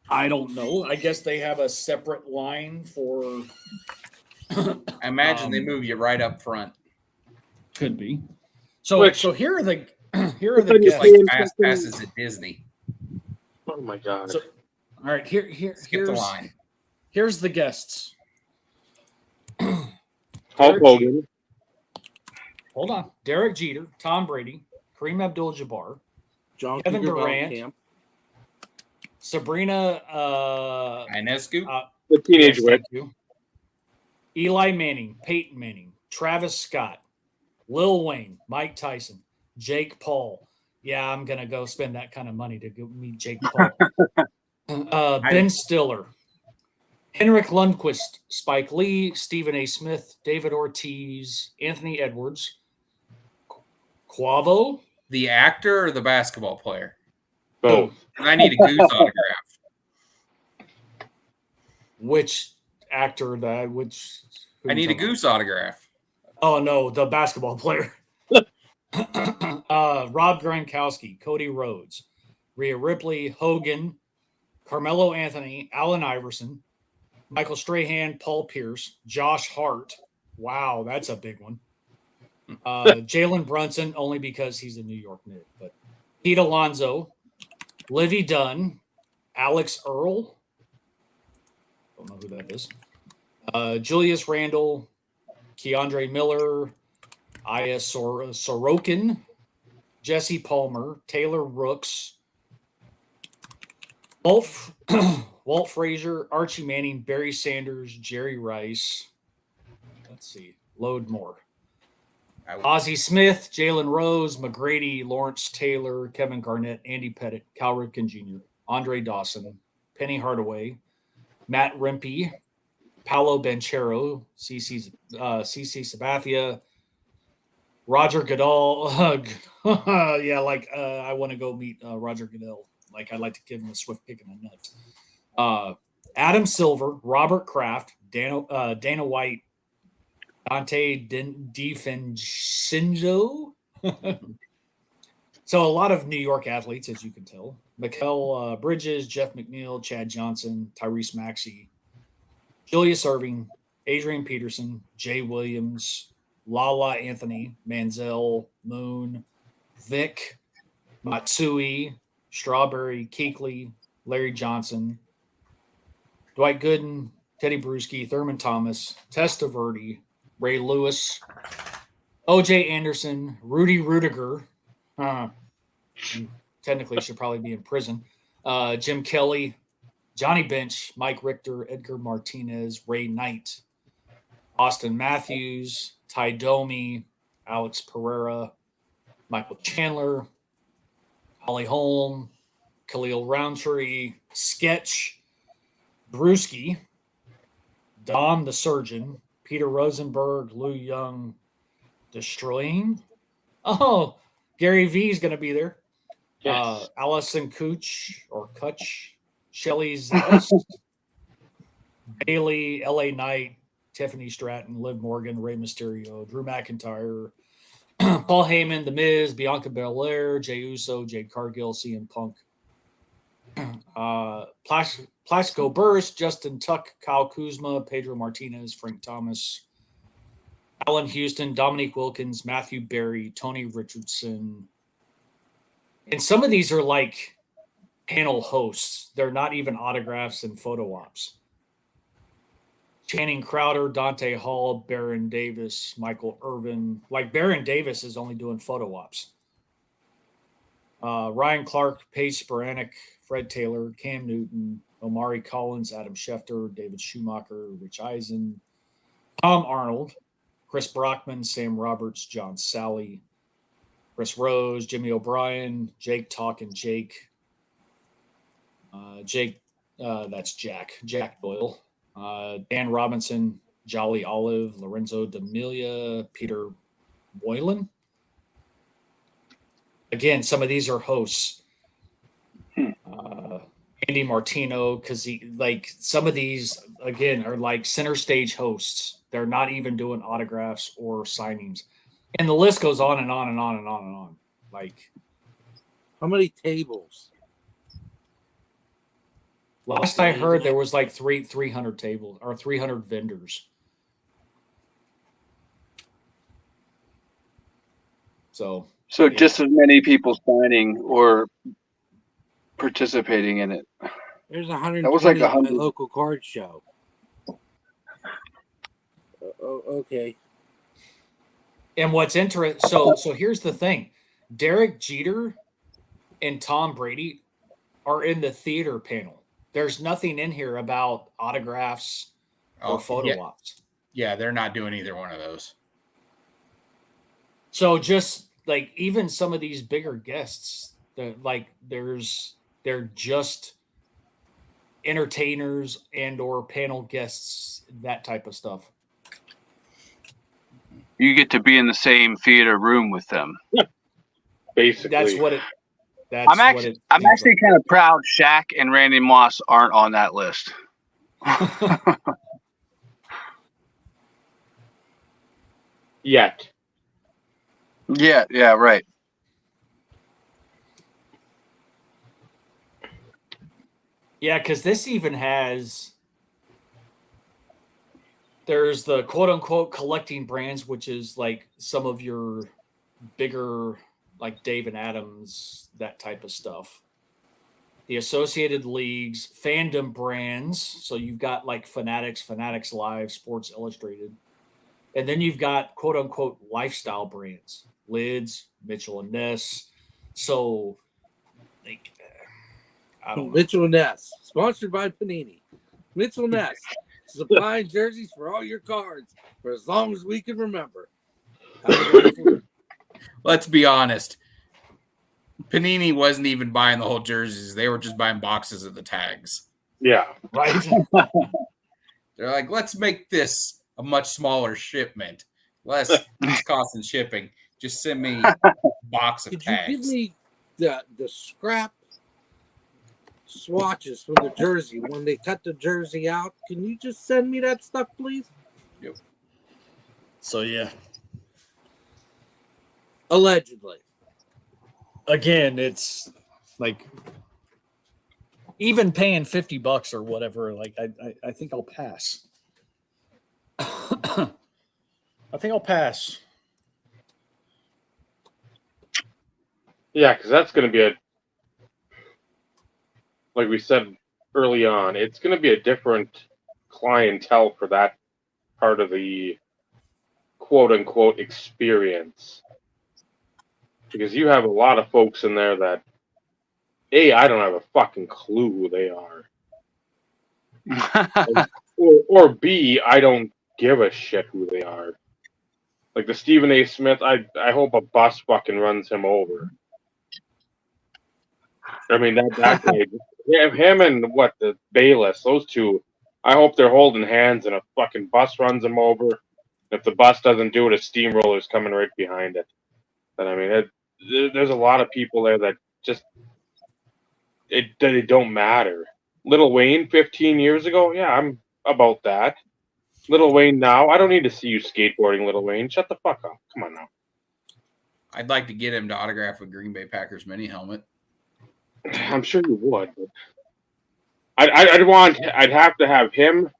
I don't know. I guess they have a separate line for. I imagine they move you right up front. Could be. So Which- so here are the Then you guests. say- Like fast passes at Disney. Oh my god. So, all right, Skip the line. Here's the guests. Hulk Derek Hogan. Hold on. Derek Jeter, Tom Brady, Kareem Abdul-Jabbar, John Kevin Cougar Durant. Mellencamp. Sabrina Inescu? The teenage yes, witch. thank you. Eli Manning, Peyton Manning, Travis Scott, Lil Wayne, Mike Tyson, Jake Paul. Yeah, I'm gonna go spend that kind of money to go meet Jake Paul. Ben Stiller, Henrik Lundqvist, Spike Lee, Stephen A. Smith, David Ortiz, Anthony Edwards, Quavo. The actor or the basketball player? Both. I need a Goose autograph. Which actor? That which? I need a Goose autograph. Oh no, the basketball player. Rob Gronkowski, Cody Rhodes, Rhea Ripley, Hogan, Carmelo Anthony, Allen Iverson, Michael Strahan, Paul Pierce, Josh Hart. Wow, that's a big one. Jalen Brunson, only because he's a New York Knick, but Pete Alonso, Livy Dunn, Alex Earl. Don't know who that is. Julius Randle, Keandre Miller, Aya Sorokin, Jesse Palmer, Taylor Rooks, Walt Frazier, Archie Manning, Barry Sanders, Jerry Rice. Let's see. Load more. Ozzie Smith, Jalen Rose, McGrady, Lawrence Taylor, Kevin Garnett, Andy Pettit, Cal Ripken Jr., Andre Dawson, Penny Hardaway, Matt Rempe, Paolo Banchero, CC Sabathia, Roger Goodell. Yeah, I want to go meet Roger Goodell. Like, I'd like to give him a swift kick in the nuts. Adam Silver, Robert Kraft, Dana White, Dante DiFincenzo. So a lot of New York athletes, as you can tell. Mikael Bridges, Jeff McNeil, Chad Johnson, Tyrese Maxey, Julius Erving, Adrian Peterson, Jay Williams, Lala Anthony, Manziel, Moon, Vic, Matsui, Strawberry, Keekly, Larry Johnson, Dwight Gooden, Teddy Bruschi, Thurman Thomas, Testa Verde, Ray Lewis, OJ Anderson, Rudy Rudiger, technically should probably be in prison, Jim Kelly, Johnny Bench, Mike Richter, Edgar Martinez, Ray Knight, Austin Matthews, Ty Domi, Alex Pereira, Michael Chandler, Holly Holm, Khalil Roundtree, Sketch, Brewski, Dom the Surgeon, Peter Rosenberg, Lou Young, Destroying. Oh, Gary V is going to be there. Yes. Allison Cooch or Kutch, Shelly Zalis, Bailey, LA Knight, Tiffany Stratton, Liv Morgan, Rey Mysterio, Drew McIntyre, Paul Heyman, The Miz, Bianca Belair, Jey Uso, Jade Cargill, CM Punk, Plaxico Burst, Justin Tuck, Kyle Kuzma, Pedro Martinez, Frank Thomas, Alan Houston, Dominique Wilkins, Matthew Berry, Tony Richardson. And some of these are like panel hosts. They're not even autographs and photo ops. Channing Crowder, Dante Hall, Baron Davis, Michael Irvin. Like Baron Davis is only doing photo ops. Ryan Clark, Paige Sporanic, Fred Taylor, Cam Newton, Omari Collins, Adam Schefter, David Schumacher, Rich Eisen, Tom Arnold, Chris Brockman, Sam Roberts, John Sally, Chris Rose, Jimmy O'Brien, Jake Talkin' Jake, that's Jack Doyle, Dan Robinson, Jolly Olive, Lorenzo D'Amelia, Peter Boylan. Again, some of these are hosts. Andy Martino, because some of these again are like center stage hosts. They're not even doing autographs or signings, and the list goes on and on and on and on and on. Like, how many tables? Last I heard, there was like 300 tables or 300 vendors. So yeah. Just as many people signing or participating in it. There's 120 that was like at my local card show. Okay. And what's interesting, so here's the thing. Derek Jeter and Tom Brady are in the theater panel. There's nothing in here about autographs or photo ops. Yeah, they're not doing either one of those. So just like even some of these bigger guests, they're just entertainers and or panel guests, that type of stuff. You get to be in the same theater room with them. Basically, that's what it. I'm actually kind of proud Shaq and Randy Moss aren't on that list. Yet. Yeah, right. Yeah, because this even has. There's the quote unquote collecting brands, which is like some of your bigger, like Dave and Adams, that type of stuff. The associated leagues, fandom brands. So you've got like Fanatics Live, Sports Illustrated. And then you've got quote unquote lifestyle brands, Lids, Mitchell and Ness. So, like, I don't know. Mitchell and Ness, sponsored by Panini. Mitchell and Ness, supplying jerseys for all your cards for as long as we can remember. Let's be honest. Panini wasn't even buying the whole jerseys. They were just buying boxes of the tags. Yeah. Right. They're like, let's make this a much smaller shipment. Less cost in shipping. Just send me a box of tags. Could you give me the scrap swatches from the jersey when they cut the jersey out? Can you just send me that stuff, please? Yep. So, yeah. Allegedly. Again, it's like even paying $50 or whatever. Like I think I'll pass. I think I'll pass. Yeah, because that's going to be like we said early on, it's going to be a different clientele for that part of the quote unquote experience. Because you have a lot of folks in there that, A, I don't have a fucking clue who they are. or B, I don't give a shit who they are. Like the Stephen A. Smith, I hope a bus fucking runs him over. I mean, that guy, him and the Bayless, those two, I hope they're holding hands and a fucking bus runs them over. If the bus doesn't do it, a steamroller's coming right behind it. But I mean, there's a lot of people there that just they don't matter. Lil Wayne 15 years ago, yeah, I'm about that. Lil Wayne now, I don't need to see you skateboarding, Lil Wayne. Shut the fuck up. Come on now. I'd like to get him to autograph a Green Bay Packers mini helmet. I'm sure you would, but I'd have to have him,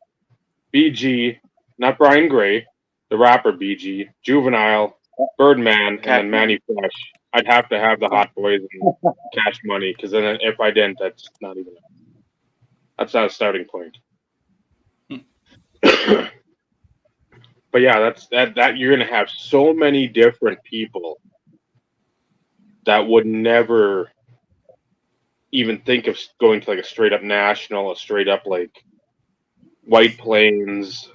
BG, not Brian Gray, the rapper BG, Juvenile, Birdman, and then Manny Fresh. I'd have to have the Hot Boys and Cash Money, because then if I didn't, that's not a starting point. But yeah, that you're gonna have so many different people that would never even think of going to like a straight up national, a straight up like White Plains,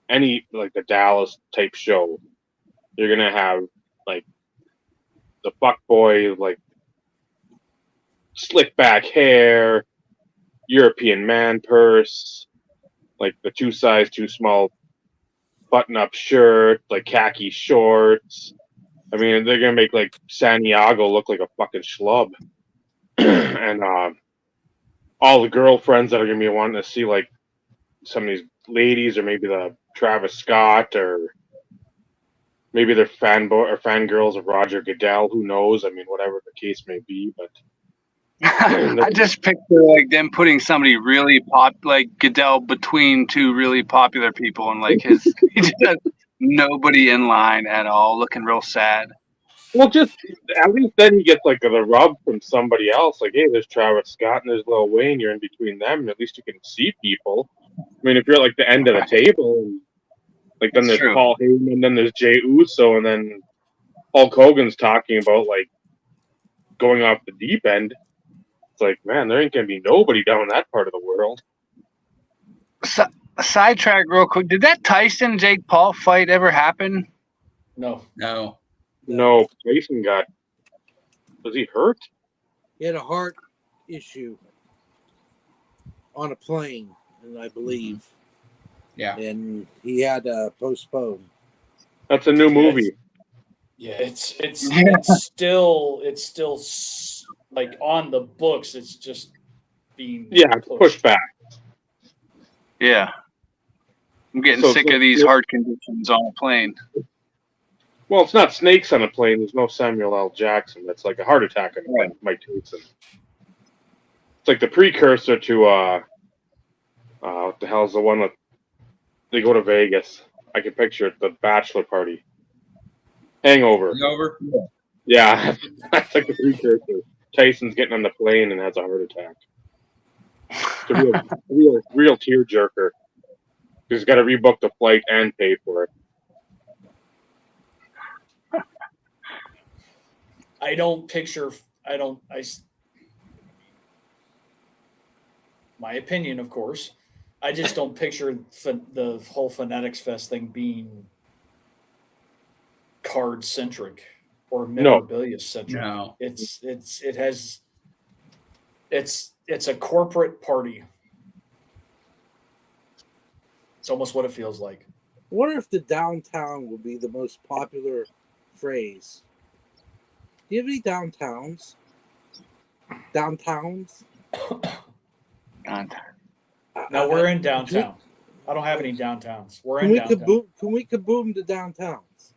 any like the Dallas type show. You're gonna have like the fuck boy, like slick back hair, European man purse, like the 2 size too small button up shirt, like khaki shorts. I mean, they're gonna make like Santiago look like a fucking schlub, and all the girlfriends that are gonna be wanting to see like some of these ladies, or maybe the Travis Scott, or maybe they're fanboy or fangirls of Roger Goodell. Who knows? I mean, whatever the case may be, but I just picture like them putting somebody really like Goodell between two really popular people, and like he just has nobody in line at all, looking real sad. well, just at least then you get like the rub from somebody else. Like, hey, there's Travis Scott and there's Lil Wayne. You're in between them, and at least you can see people. I mean, if you're at like the end of the table, and like then there's Paul Heyman, then there's Jey Uso, and then Hulk Hogan's talking about like going off the deep end. It's like, man, there ain't gonna be nobody down in that part of the world. Sidetrack real quick. Did that Tyson Jake Paul fight ever happen? No. No, Tyson was he hurt? He had a heart issue on a plane, and I believe. Yeah. And he had to postpone. That's a new movie. Yeah, it's still like on the books. It's just being pushed back. Yeah. I'm getting sick of these heart conditions on a plane. Well, it's not snakes on a plane. There's no Samuel L. Jackson. That's like a heart attack on a plane. Mike Tyson. It's like the precursor to what the hell is the one with they go to Vegas? I can picture it. The bachelor party. Hangover. Yeah, that's like the precursor. Tyson's getting on the plane and has a heart attack. It's a real tearjerker. He's got to rebook the flight and pay for it. My opinion, of course, I just don't picture the whole FanaticsFest thing being card centric or memorabilia centric. No. It's a corporate party. It's almost what it feels like. I wonder if the downtown will be the most popular phrase. Do you have any downtowns? Downtowns? No, we're in downtown. I don't have any downtowns. We're in downtown. Can we kaboom to downtowns?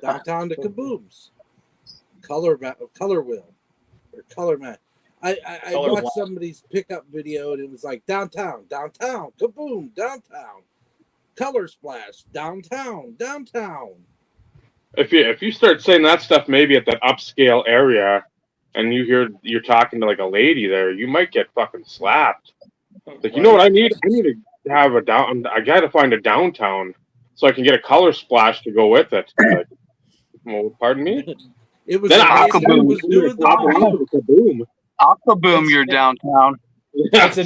Downtown to kabooms. Color wheel or color match. I watched somebody's pickup video and it was like downtown, kaboom, downtown, color splash, downtown. If you start saying that stuff, maybe at that upscale area, and you're talking to like a lady there, you might get fucking slapped. Like, you know what I need? I need to have I gotta find a downtown so I can get a color splash to go with it. Like, well, pardon me. It was then Aquaboom. Aquaboom, you're downtown. It's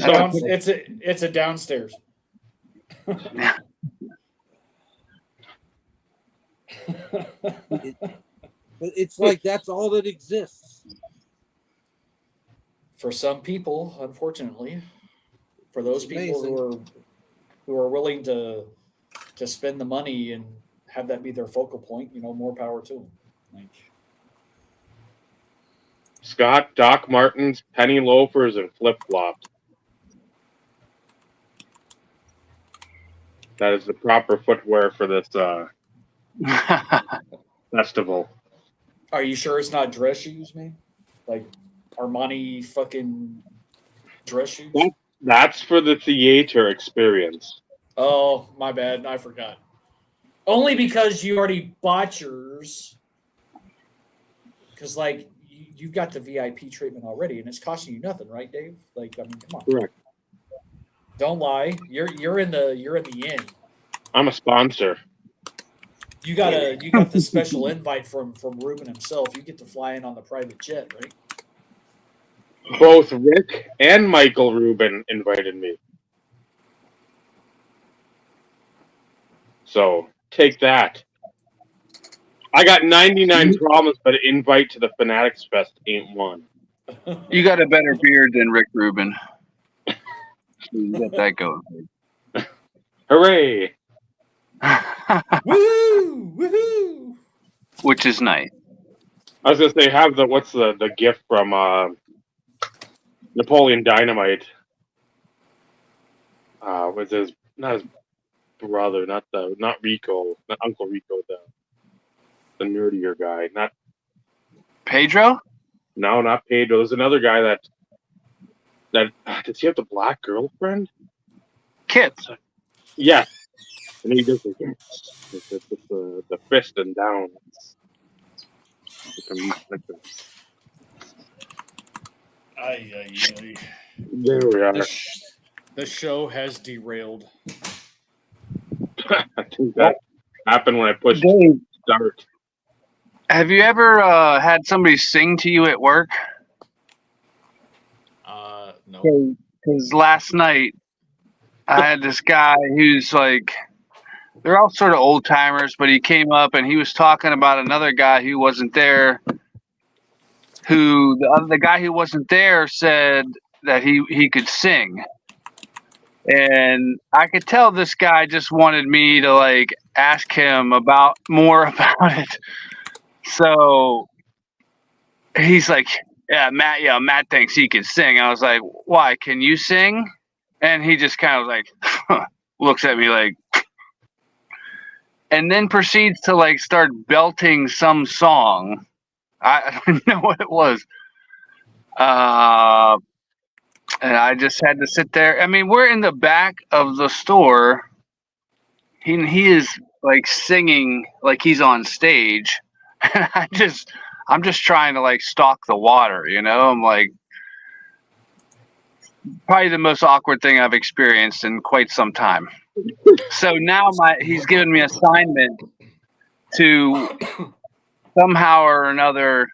a downstairs. It's like that's all that exists. For some people, unfortunately, for those people who are willing to spend the money and have that be their focal point, more power to them. Scott, Doc Martens, penny loafers, and flip flops. That is the proper footwear for this festival. Are you sure it's not dress shoes, man? Like Armani fucking dress shoes? That's for the theater experience. Oh, my bad. I forgot. Only because you already bought yours. Because, like, you got the VIP treatment already, and it's costing you nothing, right, Dave? Like, I mean, come on. Correct. Don't lie. You're in the inn. I'm a sponsor. You got the special invite from Ruben himself. You get to fly in on the private jet, right? Both Rick and Michael Rubin invited me. So take that. I got 99 problems, but an invite to the FanaticsFest ain't one. You got a better beard than Rick Rubin. You got that going. Hooray! Woohoo! Woohoo! Which is nice. I was gonna say, have what's the gift from Napoleon Dynamite? Was his not his brother, not Rico, not Uncle Rico, the nerdier guy, not Pedro? No, not Pedro. There's another guy that does he have the black girlfriend? Kit. Yeah. And he does the fist and down. There we are. The show has derailed. I think that happened when I pushed start. Have you ever had somebody sing to you at work? No. Because last night I had this guy who's like, they're all sort of old timers, but he came up and he was talking about another guy who wasn't there. Who the guy who wasn't there said that he could sing, and I could tell this guy just wanted me to like ask him more about it. So he's like, yeah, Matt thinks he can sing. I was like, why? Can you sing? And he just kind of like looks at me like, and then proceeds to like start belting some song. I don't know what it was. And I just had to sit there. I mean, we're in the back of the store. He is like singing like he's on stage. And I'm just trying to like stalk the water, you know? I'm like, probably the most awkward thing I've experienced in quite some time. So now he's given me assignment to somehow or another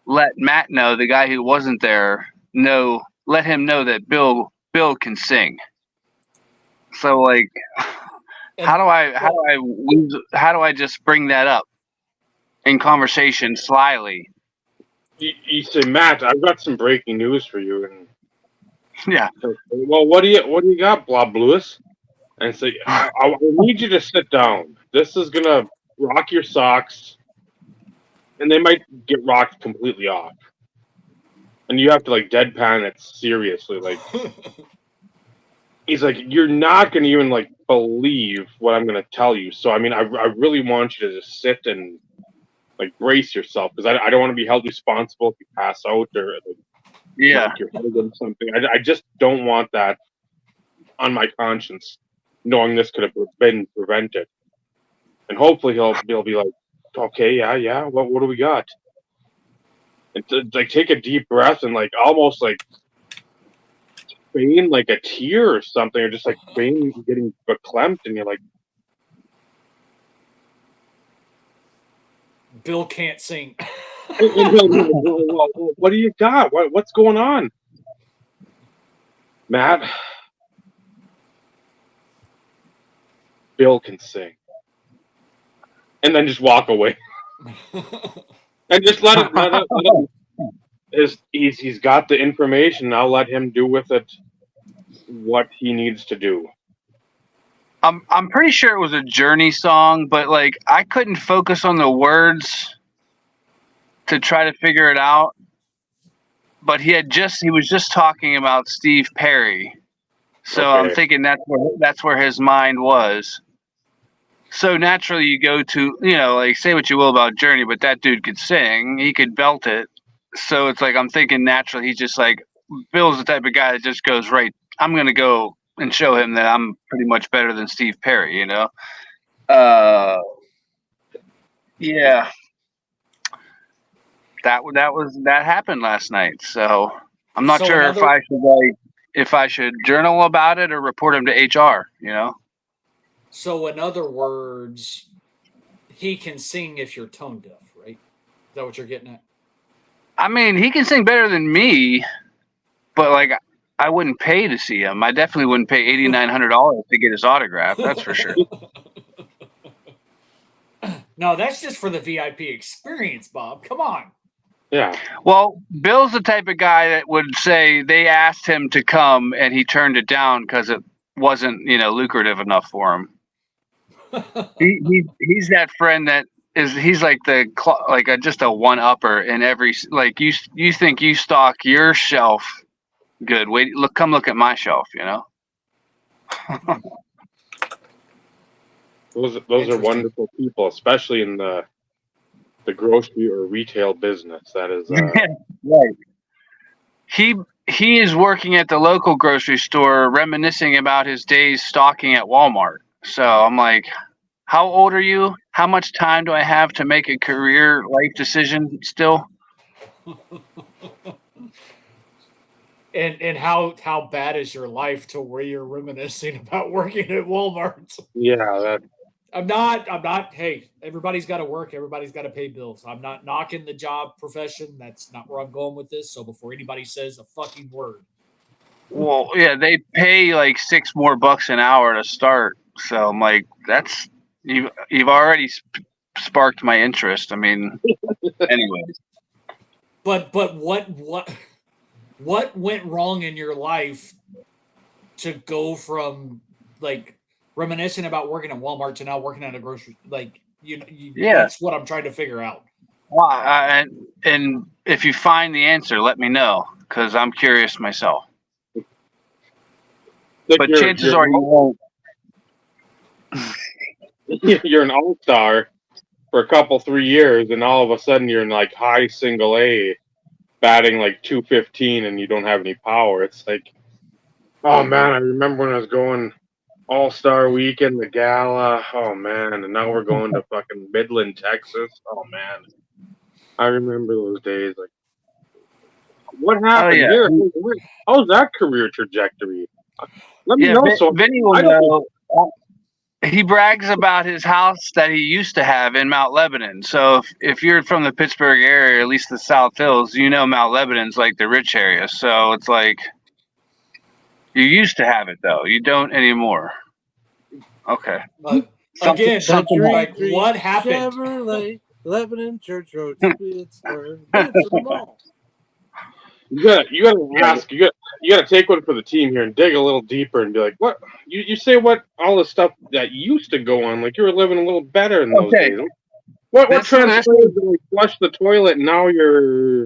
let Matt know, the guy who wasn't there, let him know that Bill can sing. So like, how do I just bring that up in conversation slyly? You say, Matt, I've got some breaking news for you, and yeah. Well, what do you got, Blob Lewis? And say, I need you to sit down. This is gonna rock your socks, and they might get rocked completely off. And you have to like deadpan it seriously. Like, he's like, you're not gonna even like believe what I'm gonna tell you. So I mean, I really want you to just sit and like brace yourself, because I don't want to be held responsible if you pass out or like, knock your head against something. I just don't want that on my conscience, knowing this could have been prevented. And hopefully he'll be like, okay, yeah. What do we got? And to like take a deep breath and like almost like feign like a tear or something, or just like feign getting verklempt, and you're like, Bill can't sing. What do you got? What's going on, Matt? Bill can sing. And then just walk away. And just let him. He's got the information. I'll let him do with it what he needs to do. I'm pretty sure it was a Journey song, but like I couldn't focus on the words to try to figure it out. But he was just talking about Steve Perry. So Okay. I'm thinking that's where his mind was. So naturally you go to, like, say what you will about Journey, but that dude could sing. He could belt it. So it's like I'm thinking naturally he's just like, Bill's the type of guy that just goes, right, I'm going to go and show him that I'm pretty much better than Steve Perry, Yeah. That happened last night. So I'm not sure if I should journal about it or report him to HR, So in other words, he can sing if you're tone deaf, right? Is that what you're getting at? I mean, he can sing better than me, but like I wouldn't pay to see him. I definitely wouldn't pay $8,900 to get his autograph. That's for sure. No, that's just for the VIP experience, Bob. Come on. Yeah. Well, Bill's the type of guy that would say they asked him to come and he turned it down because it wasn't, lucrative enough for him. He's that friend that he's like just a one upper in every, like, you think you stock your shelf good. Wait, come look at my shelf, Those are wonderful people, especially in the grocery or retail business. That is right. He is working at the local grocery store, reminiscing about his days stocking at Walmart. So I'm like, how old are you? How much time do I have to make a career life decision still? And how bad is your life to where you're reminiscing about working at Walmart? yeah. I'm not. Hey, everybody's got to work. Everybody's got to pay bills. I'm not knocking the job profession. That's not where I'm going with this. So before anybody says a fucking word. Well, yeah, they pay like $6 more an hour to start. So I'm like, you've already sparked my interest. I mean, anyways. But what went wrong in your life to go from like reminiscing about working at Walmart to now working at a grocery, like that's what I'm trying to figure out. Well, and if you find the answer, let me know, because I'm curious myself. But chances are you won't. You're an all-star for a couple 3 years, and all of a sudden you're in like high single A, batting like 215, and you don't have any power. It's like, oh man, I remember when I was going All-Star Weekend, the gala. Oh man, and now we're going to fucking Midland, Texas. Oh man, I remember those days. Like, what happened here? How's that career trajectory? Let me know. So Vinny will know. He brags about his house that he used to have in Mount Lebanon. So if you're from the Pittsburgh area, at least the South Hills, Mount Lebanon's like the rich area. So it's like you used to have it though. You don't anymore. Okay. Again, something like what happened? Chevrolet, Lebanon, Church Road, Pittsburgh. It's the mall. You gotta ask. You gotta take one for the team here and dig a little deeper and be like, what? You say what all the stuff that used to go on, like you were living a little better in those days. What transpired to like flush the toilet and now you're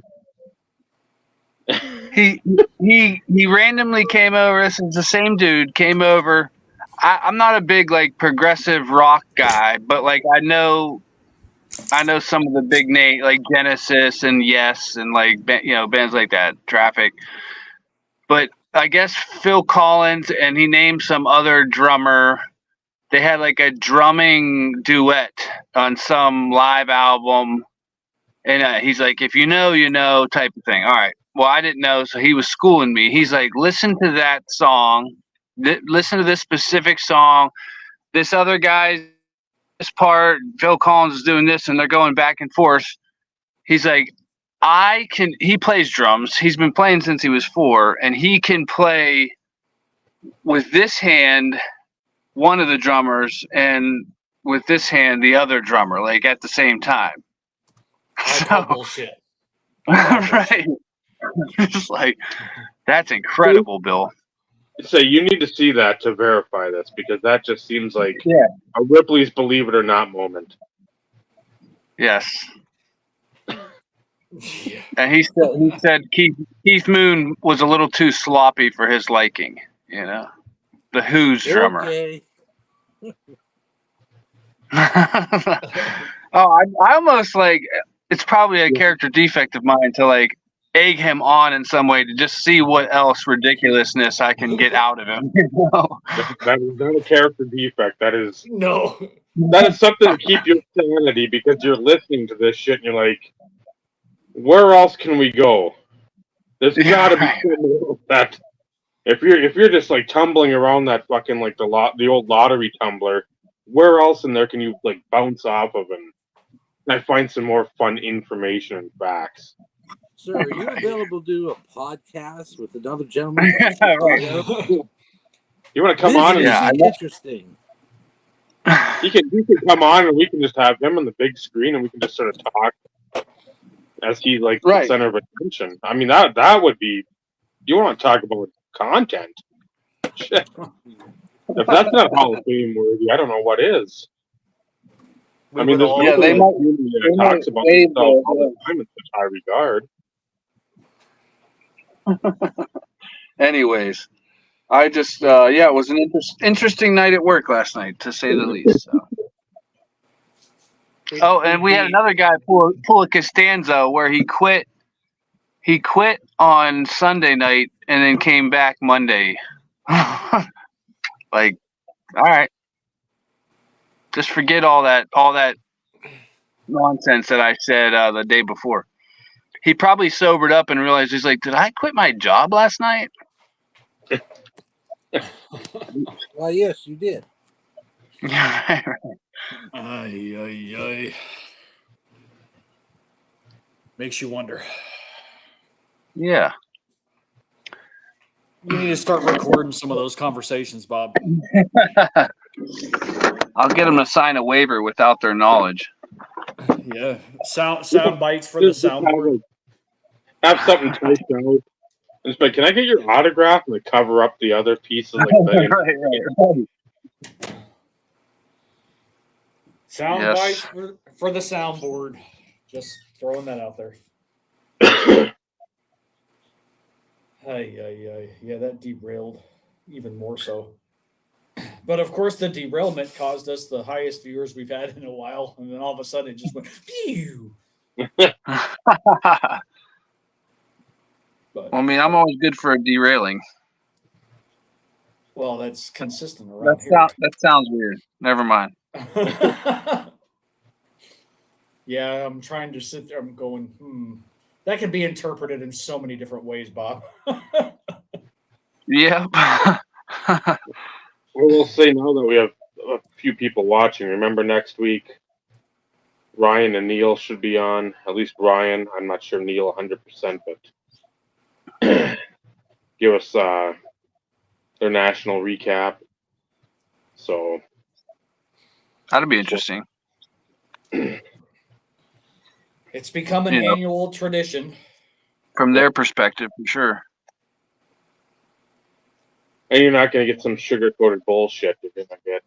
he randomly came over. This is the same dude came over. I'm not a big like progressive rock guy, but like I know some of the big name like Genesis and Yes and like bands like that, Traffic. But I guess Phil Collins and he named some other drummer. They had like a drumming duet on some live album, and he's like, "If you know," type of thing. All right. Well, I didn't know, so he was schooling me. He's like, "Listen to that song. Listen to this specific song. This other guy's this part. Phil Collins is doing this, and they're going back and forth." He's like, he plays drums. He's been playing since he was 4, and he can play with this hand, one of the drummers, and with this hand, the other drummer, like at the same time. I call bullshit. Right. Just like, that's incredible, Bill. So you need to see that to verify this, because that just seems like a Ripley's Believe It or Not moment. Yes. Yeah. And he said Keith Moon was a little too sloppy for his liking, the Who's drummer. Okay. I almost like it's probably a character defect of mine to like egg him on in some way to just see what else ridiculousness I can get out of him. That is not a character defect. That is No. something to keep your sanity because you're listening to this shit and you're like, where else can we go? There's gotta be something else that if you're just like tumbling around that fucking like the old lottery tumbler, where else in there can you like bounce off of and I find some more fun information and facts? Sir, are you available to do a podcast with another gentleman? You want to come on? And interesting. He can come on and we can just have him on the big screen and we can just sort of talk as he's like the center of attention. I mean that would be. You want to talk about content? Shit. If that's not Hall of Fame worthy, I don't know what is. I mean, they talks about himself all the time in such high regard. Anyways, I just it was an interesting night at work last night, to say the least. So. Oh, and we had another guy pull a Costanzo where he quit. He quit on Sunday night and then came back Monday. Like, all right, just forget all that nonsense that I said the day before. He probably sobered up and realized he's like, did I quit my job last night? Well, yes, you did. Ay. Makes you wonder. Yeah. You need to start recording some of those conversations, Bob. I'll get them to sign a waiver without their knowledge. Yeah. Sound bites for the soundboard. Have something typed out. Just like, can I get your autograph and like, cover up the other pieces? Like that? Right. Sound bites for the soundboard. Just throwing that out there. Yeah, that derailed even more so. But of course, the derailment caused us the highest viewers we've had in a while, and then all of a sudden it just went pew. But, I mean, I'm always good for a derailing. Well, that's consistent around here. That sounds weird. Never mind. Yeah, I'm trying to sit there. I'm going, That can be interpreted in so many different ways, Bob. Yeah. I will say now that we have a few people watching, remember next week, Ryan and Neil should be on. At least Ryan. I'm not sure Neil 100%, but give us their national recap. So that'd be interesting. It's become an annual tradition. From their perspective, for sure. And you're not going to get some sugar-coated bullshit. You're going to get,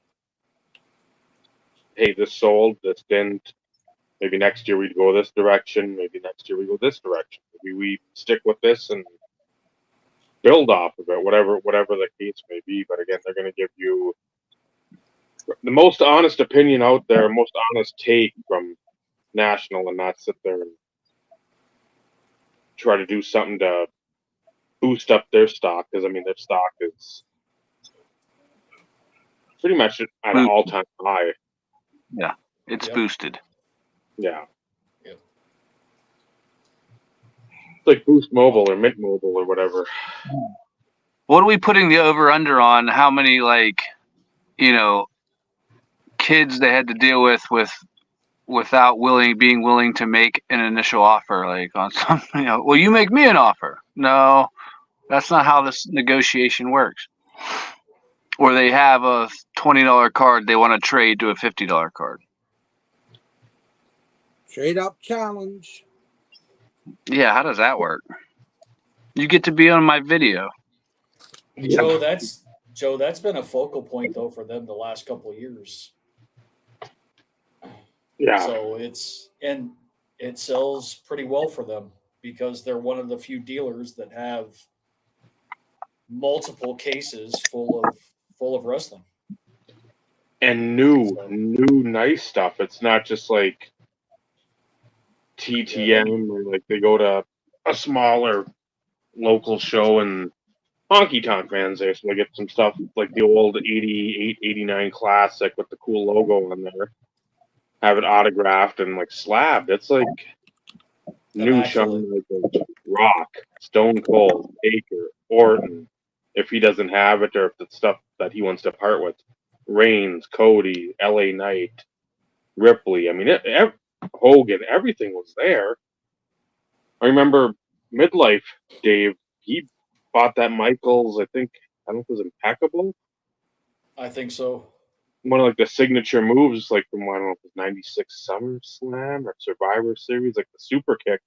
hey, this sold, this didn't. Maybe next year we'd go this direction. Maybe next year we go this direction. Maybe we stick with this and build off of it, whatever the case may be. But again, they're going to give you the most honest opinion out there, most honest take from national, and not sit there and try to do something to boost up their stock. Because I mean, their stock is pretty much at an all-time high. Yeah, it's boosted. Yeah. Yep. It's like Boost Mobile or Mint Mobile or whatever. What are we putting the over-under on? How many, kids they had to deal with without being willing to make an initial offer, like on something, well, you make me an offer. No, that's not how this negotiation works. Or they have a $20 card they want to trade to a $50 card. Trade up challenge. Yeah, how does that work? You get to be on my video. Joe, that's been a focal point though for them the last couple of years. Yeah. So it sells pretty well for them because they're one of the few dealers that have multiple cases full of full of wrestling. And new nice stuff. It's not just like TTM or like they go to a smaller local show and honky tonk fans there, so they get some stuff like the old 88, 89 classic with the cool logo on there. Have it autographed and like slabbed. It's like new Shawn Michaels, Rock, Stone Cold, Taker, Orton, if he doesn't have it or if it's stuff that he wants to part with. Reigns, Cody, LA Knight, Ripley. I mean, Hogan, everything was there. I remember Midlife Dave, he bought that Michaels, I don't know if it was Impeccable. I think so. One of like the signature moves, like from, I don't know if it was 96 SummerSlam or Survivor Series, like the super kick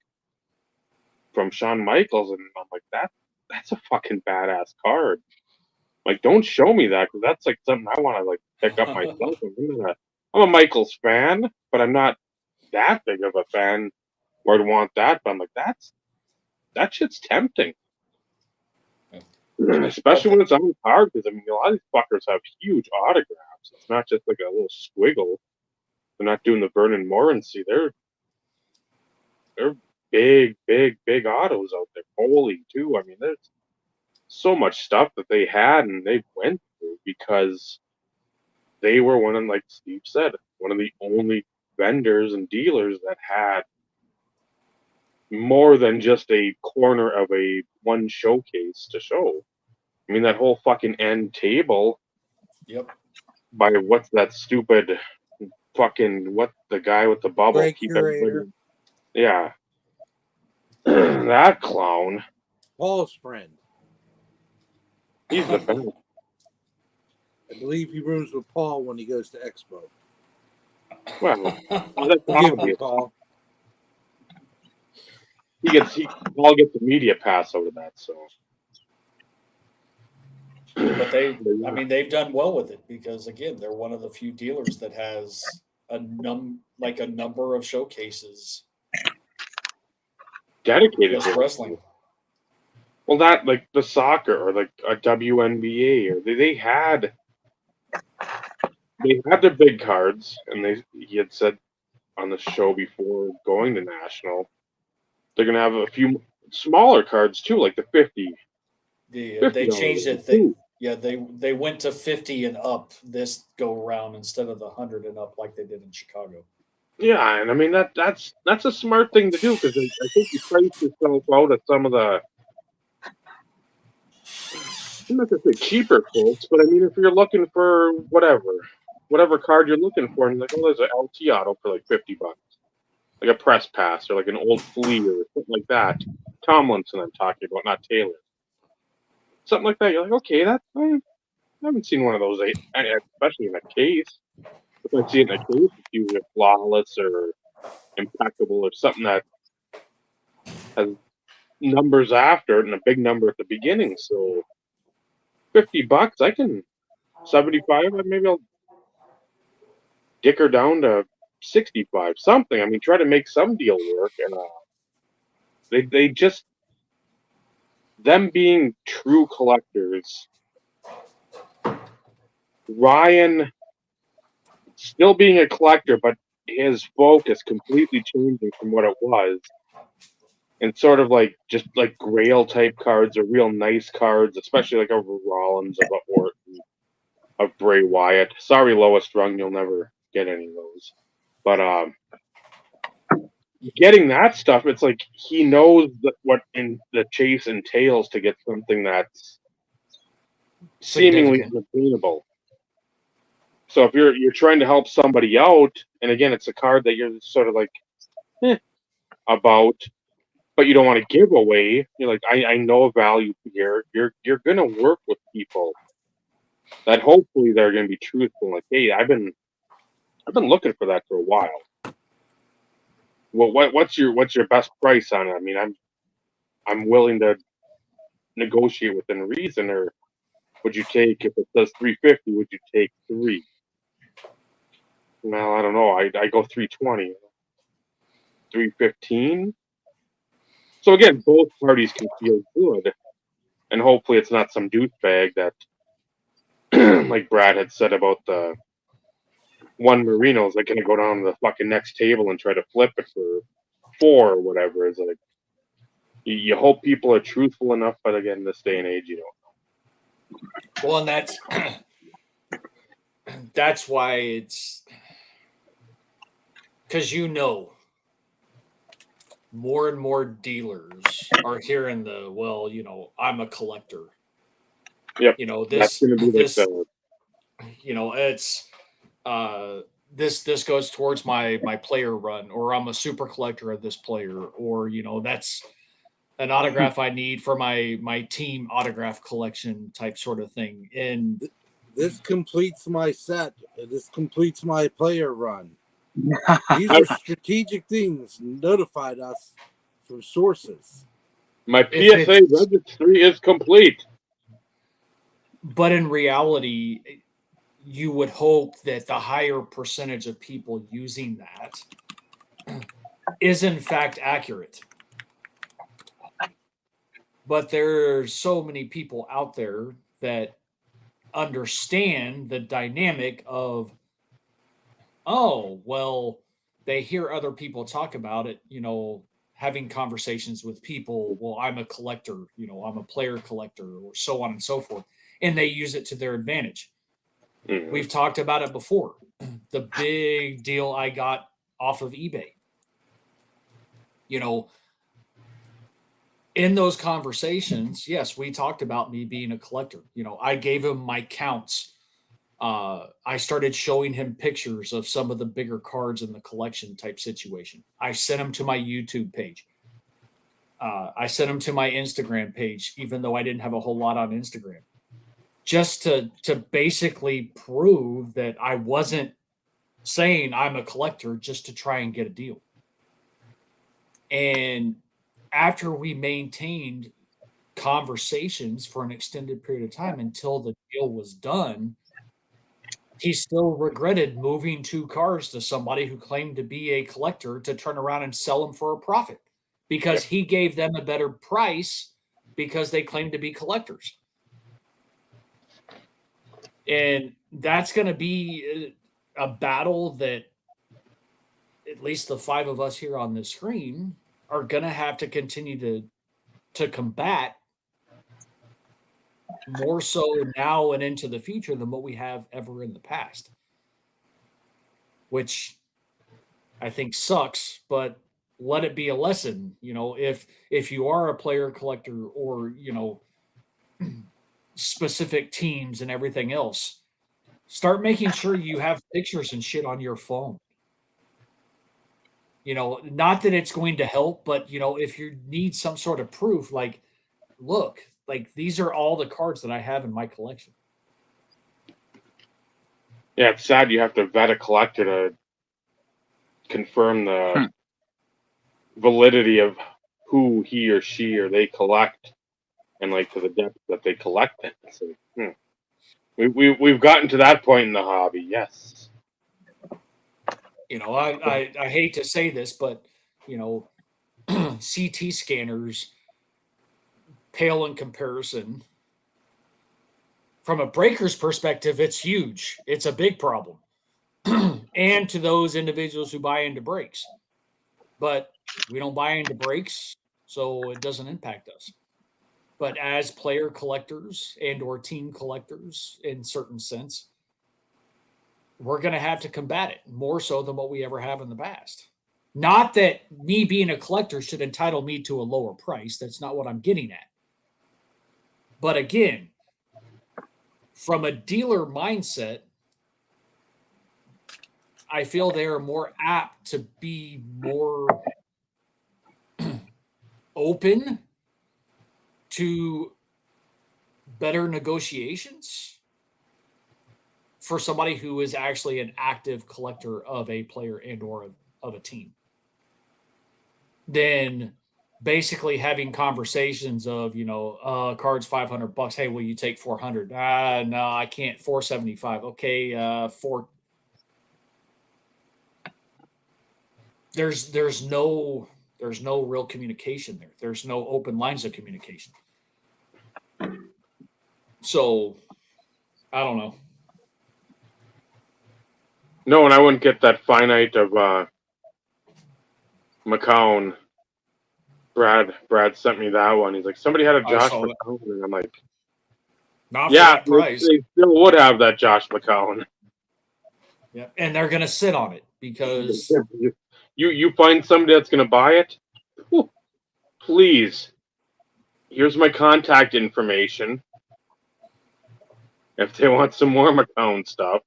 from Shawn Michaels. And I'm like, that's a fucking badass card. Like, don't show me that, because that's like something I want to like pick up myself. I'm a Michaels fan, but I'm not that big of a fan where I'd want that. But I'm like, that shit's tempting. Especially when it's on the card, because I mean, a lot of these fuckers have huge autographs. It's not just like a little squiggle. They're not doing the Vernon Morency. They're big autos out there. Foley too. I mean, there's so much stuff that they had and they went through because they were one of, like Steve said, one of the only vendors and dealers that had more than just a corner of a one showcase to show. I mean, that whole fucking end table. Yep. By what's that stupid fucking, what the guy with the bubble? Great curator. Yeah. That clown. Paul's friend. He's the best. I believe he rooms with Paul when he goes to Expo. Well, that's Forgive me, obvious. Paul. Paul gets the media pass out of that, so. But they've done well with it because again, they're one of the few dealers that has a number of showcases dedicated to wrestling. Well, that like the soccer or like a WNBA, or they had their big cards, and he had said on the show before going to national, they're gonna have a few smaller cards too, like the 50. They changed it. They went to 50 and up this go around instead of the 100 and up like they did in Chicago. Yeah, and I mean that's a smart thing to do, because I think you price yourself out at some of the, I'm not gonna say cheaper quotes, but I mean if you're looking for whatever card you're looking for, and like, oh, there's an LT auto for like $50, like a press pass or like an old flea or something like that. Tomlinson, I'm talking about, not Taylor. Something like that. You're like, okay, I haven't seen one of those, especially in a case. If I see it in a case, it's usually flawless or impeccable or something that has numbers after it and a big number at the beginning. So $50, I can 75. Maybe I'll dick her down to 65, something. I mean, try to make some deal work. And they just, them being true collectors. Ryan still being a collector, but his focus completely changing from what it was. And sort of like just like Grail type cards or real nice cards, especially like of Rollins, of Orton, of Bray Wyatt. Sorry, Lowest Rung, you'll never get any of those. But getting that stuff, it's like he knows what in the chase entails to get something that's seemingly unattainable. So if you're trying to help somebody out, and again, it's a card that you're sort of like about, but you don't want to give away. You're like, I know a value here. You're gonna work with people that hopefully they're gonna be truthful. Like, hey, I've been looking for that for a while. Well, what's your best price on it? I mean, I'm willing to negotiate within reason. Or would you take, if it says 350? Would you take 3? Well, I don't know. I go 320, 315. So again, both parties can feel good, and hopefully it's not some douchebag that like Brad had said about the one Marino's like gonna go down to the fucking next table and try to flip it for 4 or whatever. It's like you hope people are truthful enough, but again, this day and age, you don't. Well, and that's why it's because more and more dealers are hearing I'm a collector. Yep. This That's gonna be this like it's this goes towards my player run, or I'm a super collector of this player, or that's an autograph I need for my team autograph collection type sort of thing. And this completes my set. This completes my player run. These are strategic things notified us from sources. my PSA registry is complete. But in reality, you would hope that the higher percentage of people using that is in fact accurate. But there's so many people out there that understand the dynamic of, they hear other people talk about it, having conversations with people. Well, I'm a collector, I'm a player collector, or so on and so forth. And they use it to their advantage. Mm-hmm. We've talked about it before. The big deal I got off of eBay. In those conversations, yes, we talked about me being a collector. I gave him my counts. I started showing him pictures of some of the bigger cards in the collection type situation. I sent him to my YouTube page. I sent him to my Instagram page, even though I didn't have a whole lot on Instagram, just to basically prove that I wasn't saying I'm a collector just to try and get a deal. And after we maintained conversations for an extended period of time until the deal was done, he still regretted moving 2 cars to somebody who claimed to be a collector to turn around and sell them for a profit, because he gave them a better price because they claimed to be collectors. And that's going to be a battle that at least the 5 of us here on this screen are going to have to continue to combat, more so now and into the future than what we have ever in the past, which I think sucks, but let it be a lesson. If you are a player collector, or specific teams and everything else, start making sure you have pictures and shit on your phone. Not that it's going to help, but if you need some sort of proof, like, look, like, these are all the cards that I have in my collection. Yeah, it's sad you have to vet a collector to confirm the validity of who he or she or they collect, and like to the depth that they collect it. So, we've gotten to that point in the hobby. Yes. I hate to say this, but CT scanners pale in comparison. From a breaker's perspective, it's huge. It's a big problem. And to those individuals who buy into brakes. But we don't buy into brakes, so it doesn't impact us. But as player collectors and or team collectors, in certain sense, we're going to have to combat it more so than what we ever have in the past. Not that me being a collector should entitle me to a lower price. That's not what I'm getting at. But again, from a dealer mindset, I feel they are more apt to be more open to better negotiations for somebody who is actually an active collector of a player and or of a team, than basically having conversations of, cards $500. Hey, will you take 400? No, I can't. 475. Okay. 4. There's no real communication there. There's no open lines of communication. So I don't know. No, and I wouldn't get that finite of McCown. Brad sent me that one. He's like, somebody had a Josh McCown, and I'm like, not yeah, for that price. they still would have that Josh McCown. Yeah, and they're gonna sit on it because you find somebody that's gonna buy it. Whew, please, here's my contact information. If they want some more McCown stuff,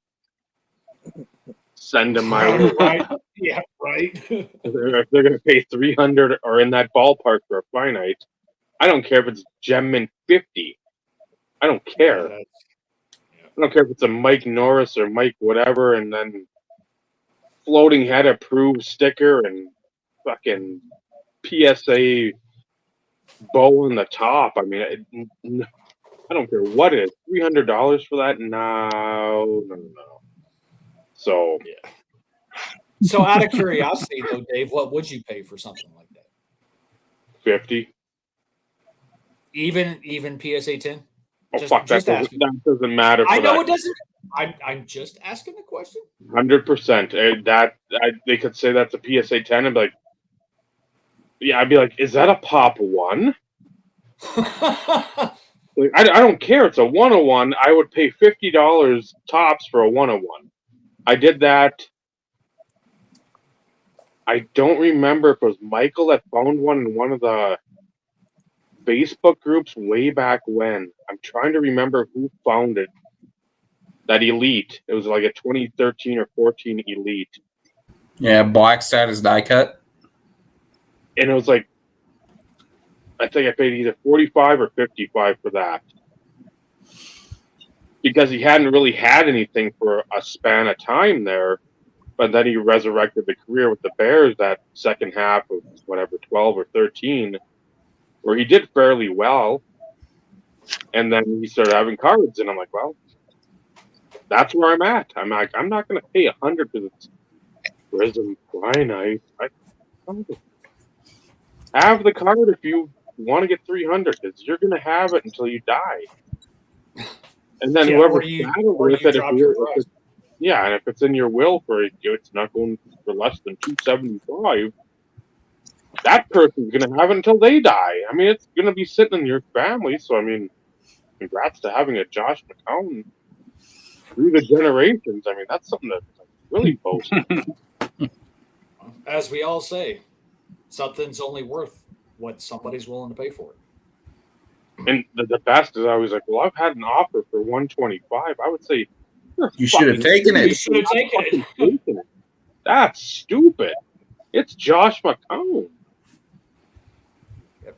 send them my way. right, yeah, right. If they're gonna pay $300 or in that ballpark for a finite, I don't care if it's Gemmin 50. I don't care. Yeah, I don't care if it's a Mike Norris or Mike whatever, and then floating head approved sticker and fucking PSA bow on the top. I mean, I don't care what it is. $300 for that? No. So yeah. So out of curiosity, though, Dave, what would you pay for something like that? 50. Even PSA 10? Oh fuck! That doesn't matter. I know it doesn't. I'm just asking the question. 100%. They could say that's a PSA 10 and be like, yeah, I'd be like, is that a pop one? Like, I don't care. It's a 101. I would pay $50 tops for a 101. I did that. I don't remember if it was Michael that found one in one of the Facebook groups way back when. I'm trying to remember who found it. That Elite. It was like a 2013 or 14 Elite. Yeah, black status die cut. And it was like, I think I paid either 45 or 55 for that. Because he hadn't really had anything for a span of time there. But then he resurrected the career with the Bears that second half of whatever, 12 or 13, where he did fairly well. And then he started having cards, and I'm like, well, that's where I'm at. I'm like, I'm not going to pay $100 because it's Prism Finite. Have the card if you want to get $300 because you're going to have it until you die. And then whoever saddled with it, and if it's in your will for it, it's not going for less than $275. That person's going to have it until they die. I mean, it's going to be sitting in your family. So, I mean, congrats to having a Josh McCown through the generations. I mean, that's something to really boast. As we all say, something's only worth what somebody's willing to pay for it. And the best is always like, well, I've had an offer for $125. I would say, you should have taken it. You should have taken it. That's stupid. It's Josh McCown.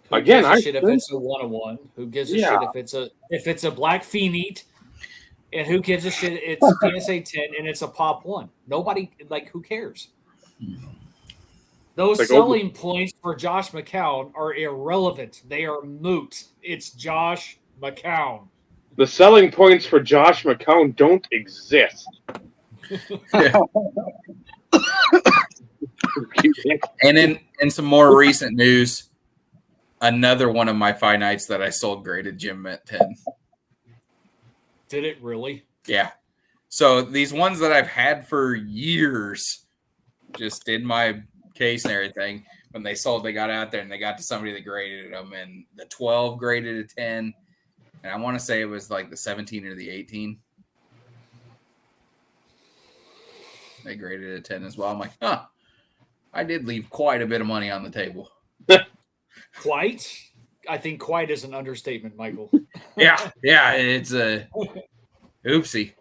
Who gives a shit if it's a 101? Who gives a shit if it's a black Phoenix? And who gives a shit? It's PSA 10 and it's a pop one. Nobody, like, who cares? Those selling points for Josh McCown are irrelevant. They are moot. It's Josh McCown. The selling points for Josh McCown don't exist. And in some more recent news, another one of my finites that I sold graded Jim Mint 10. Did it really? Yeah. So these ones that I've had for years, just in my case and everything, when they sold, they got out there and they got to somebody that graded them, and the 12 graded a 10. And I want to say it was like the 17 or the 18. They graded a 10 as well. I'm like, I did leave quite a bit of money on the table. Quite? I think quite is an understatement, Michael. Yeah, it's a oopsie.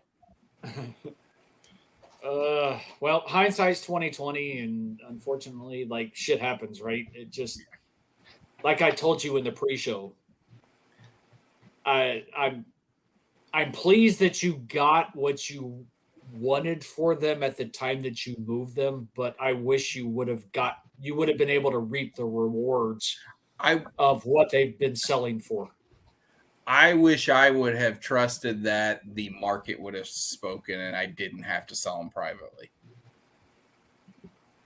Well, hindsight's 20/20, and unfortunately, like, shit happens, right? It just, like I told you in the pre-show, I'm pleased that you got what you wanted for them at the time that you moved them, but I wish you would have been able to reap the rewards of what they've been selling for. I wish I would have trusted that the market would have spoken and I didn't have to sell them privately.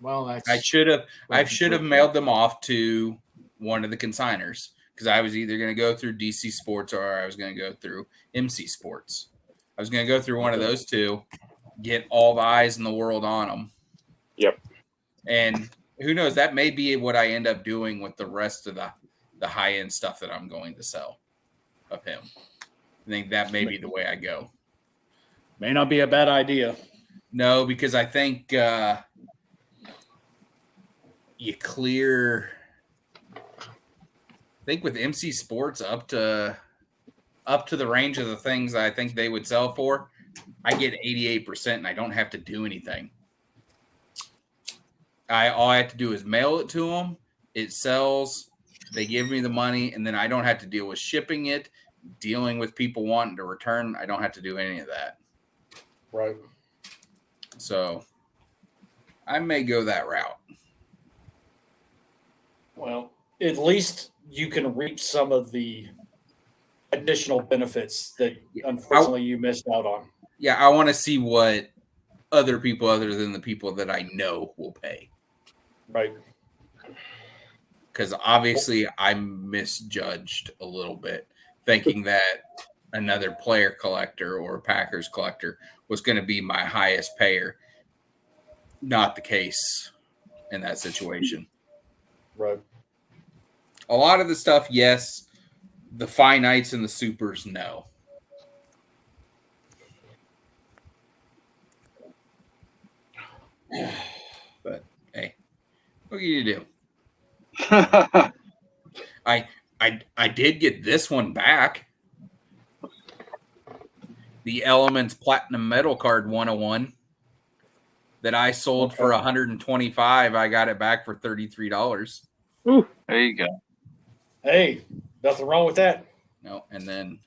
Well, I should have mailed them off to one of the consigners, because I was either going to go through DC Sports or I was going to go through MC Sports. I was going to go through one of those two, get all the eyes in the world on them. Yep. And who knows, that may be what I end up doing with the rest of the high-end stuff that I'm going to sell of him. I think that may be the way I go. May not be a bad idea. No, because I think you clear. I think with MC Sports up to the range of the things I think they would sell for, I get 88%, and I don't have to do anything. All I have to do is mail it to them. It sells. They give me the money, and then I don't have to deal with shipping it, dealing with people wanting to return. I don't have to do any of that. Right. So I may go that route. Well, at least you can reap some of the additional benefits that unfortunately you missed out on. Yeah, I want to see what other people other than the people that I know will pay. Right. Because obviously I misjudged a little bit, thinking that another player collector or Packers collector was going to be my highest payer. Not the case in that situation. Right. A lot of the stuff, yes. The finites and the supers, no. But hey, what can you do? I did get this one back. The Elements Platinum Metal Card 101 that I sold for $125. I got it back for $33. There you go. Hey, nothing wrong with that. No, and then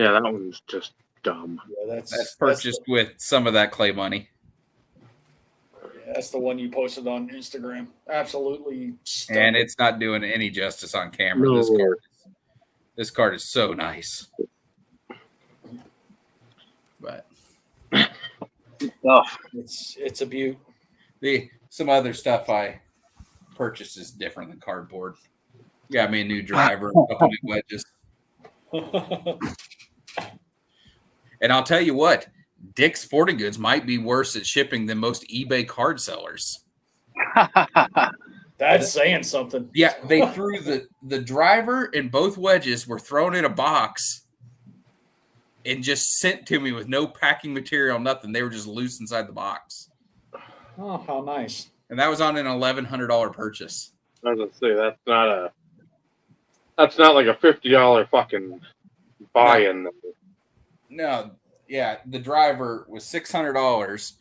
Yeah, that one's just dumb. Yeah, that's purchased with some of that clay money. That's the one you posted on Instagram. Absolutely stunning. And it's not doing any justice on camera. No. This card is so nice. But it's a beaut. Some other stuff I purchased is different than cardboard. Got me a new driver, a couple new wedges. And I'll tell you what, Dick's Sporting Goods might be worse at shipping than most eBay card sellers. That's saying something. Yeah, they threw the driver and both wedges were thrown in a box and just sent to me with no packing material, nothing. They were just loose inside the box. Oh, how nice. And that was on an $1,100 purchase. I was gonna say that's not like a $50 fucking buy-in. No, yeah, the driver was $600,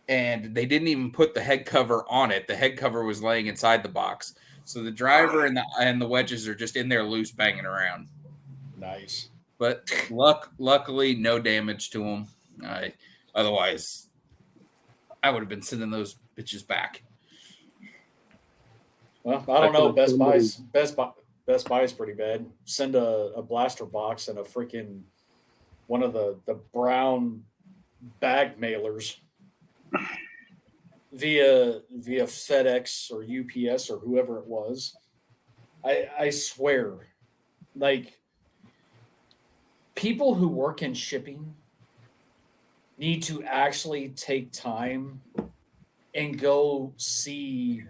and they didn't even put the head cover on it. The head cover was laying inside the box, so the driver and the wedges are just in there loose, banging around. Nice, but luckily, no damage to them. Otherwise, I would have been sending those bitches back. Well, I don't know. Best Buy is pretty bad. Send a blaster box and a freaking one of the brown bag mailers via FedEx or UPS or whoever it was. I swear, like, people who work in shipping need to actually take time and go see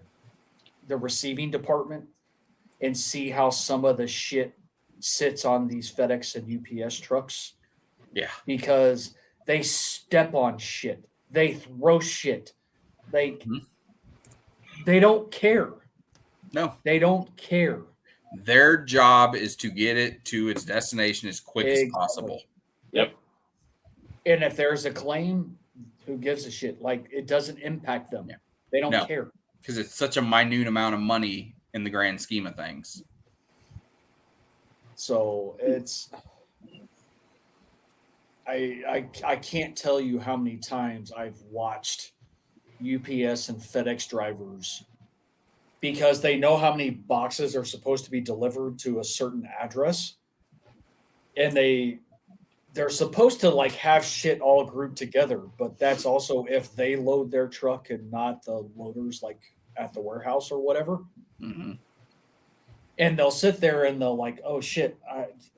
the receiving department and see how some of the shit sits on these FedEx and UPS trucks. Yeah. Because they step on shit. They throw shit. They don't care. No. They don't care. Their job is to get it to its destination as quick as possible. Yep. And if there's a claim, who gives a shit? Like, it doesn't impact them. Yeah. They don't care. Because it's such a minute amount of money in the grand scheme of things. So it's... I can't tell you how many times I've watched UPS and FedEx drivers, because they know how many boxes are supposed to be delivered to a certain address, and they're supposed to like have shit all grouped together, but that's also if they load their truck and not the loaders like at the warehouse or whatever. Mm-hmm. And they'll sit there and they'll like, oh shit,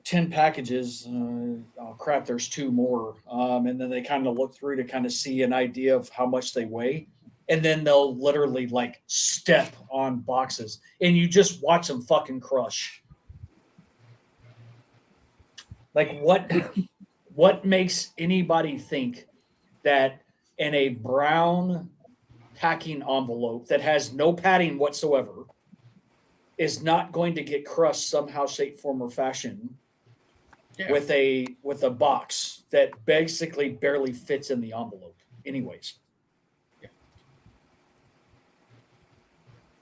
10 packages. Oh crap, there's 2 more. And then they kind of look through to kind of see an idea of how much they weigh. And then they'll literally like step on boxes and you just watch them fucking crush. Like what makes anybody think that in a brown packing envelope that has no padding whatsoever is not going to get crushed somehow, shape, form, or fashion with a box that basically barely fits in the envelope anyways. Yeah.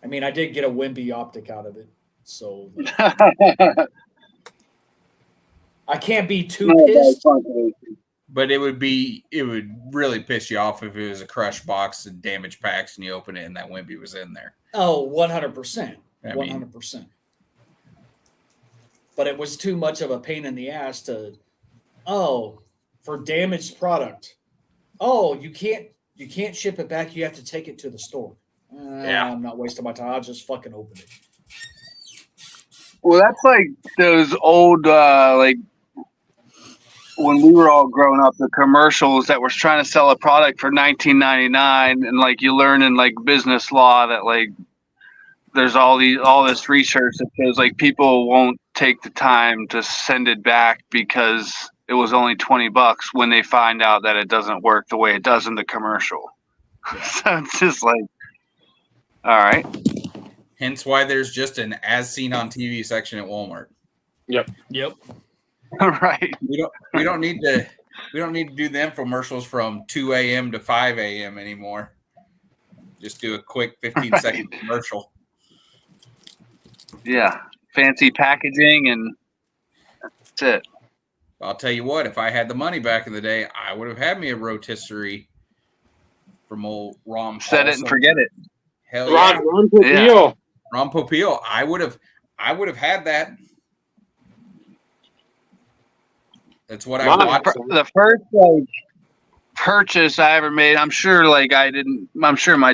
I mean, I did get a wimpy optic out of it, so I can't be too pissed. But it would really piss you off if it was a crushed box and damaged packs and you open it and that wimpy was in there. Oh, 100%. 100%. But it was too much of a pain in the ass to, for damaged product. Oh, you can't ship it back. You have to take it to the store. I'm not wasting my time. I'll just fucking open it. Well, that's like those old, like when we were all growing up, the commercials that was trying to sell a product for $19.99, and like you learn in like business law that like there's all this research that shows like people won't take the time to send it back because it was only $20 when they find out that it doesn't work the way it does in the commercial. So it's just like, all right. Hence why there's just an as seen on TV section at Walmart. Yep. Right. We don't need to do the infomercials from 2 a.m. to 5 a.m. anymore. Just do a quick 15-second commercial. Yeah. Fancy packaging and that's it. I'll tell you what, if I had the money back in the day, I would have had me a rotisserie from old Ron. Set it and forget it. Hell yeah. Ron Popeil. Yeah. Ron Popeil. I would have had that. That's what I watched. The first like purchase I ever made, I'm sure my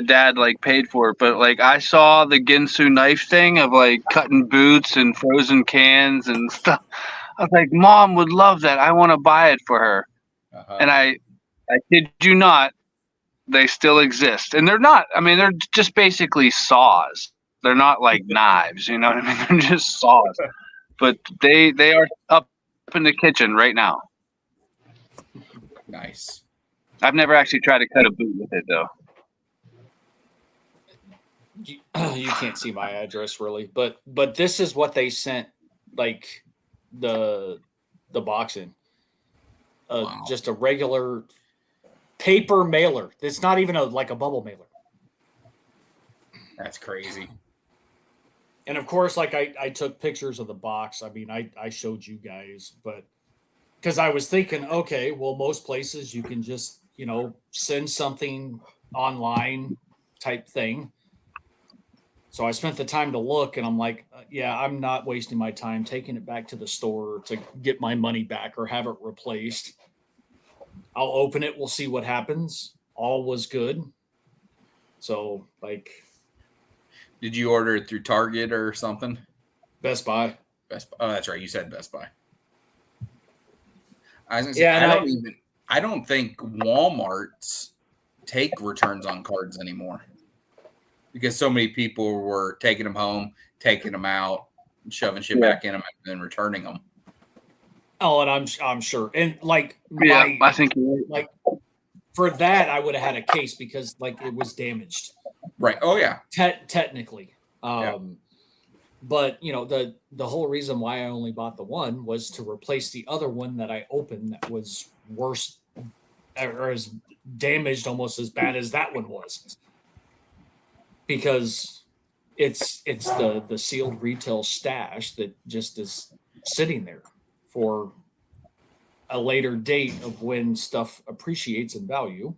dad like paid for it, but like I saw the Ginsu knife thing of like cutting boots and frozen cans and stuff. I was like, Mom would love that. I want to buy it for her. And I kid you not, they still exist. And they're not, I mean, they're just basically saws. They're not like knives, you know what I mean? They're just saws. But they are up in the kitchen right now. Nice. I've never actually tried to cut a boot with it though. You can't see my address really, but this is what they sent, like the box in. Wow. Just a regular paper mailer. It's not even like a bubble mailer. That's crazy. And of course, like I took pictures of the box. I mean, I showed you guys, but because I was thinking, okay, well, most places you can just, send something online type thing. So I spent the time to look and I'm like, I'm not wasting my time taking it back to the store to get my money back or have it replaced. I'll open it. We'll see what happens. All was good. So like. Did you order it through Target or something? Best Buy. Oh, that's right. You said Best Buy. I was gonna say, I don't think Walmart's take returns on cards anymore because so many people were taking them home, taking them out, and shoving shit back in them, and then returning them. Oh, and I'm sure, and like, I think like for that, I would have had a case because like it was damaged. Right. Oh yeah. Technically. But the whole reason why I only bought the one was to replace the other one that I opened that was worse or as damaged almost as bad as that one was. Because it's the sealed retail stash that just is sitting there for a later date of when stuff appreciates in value.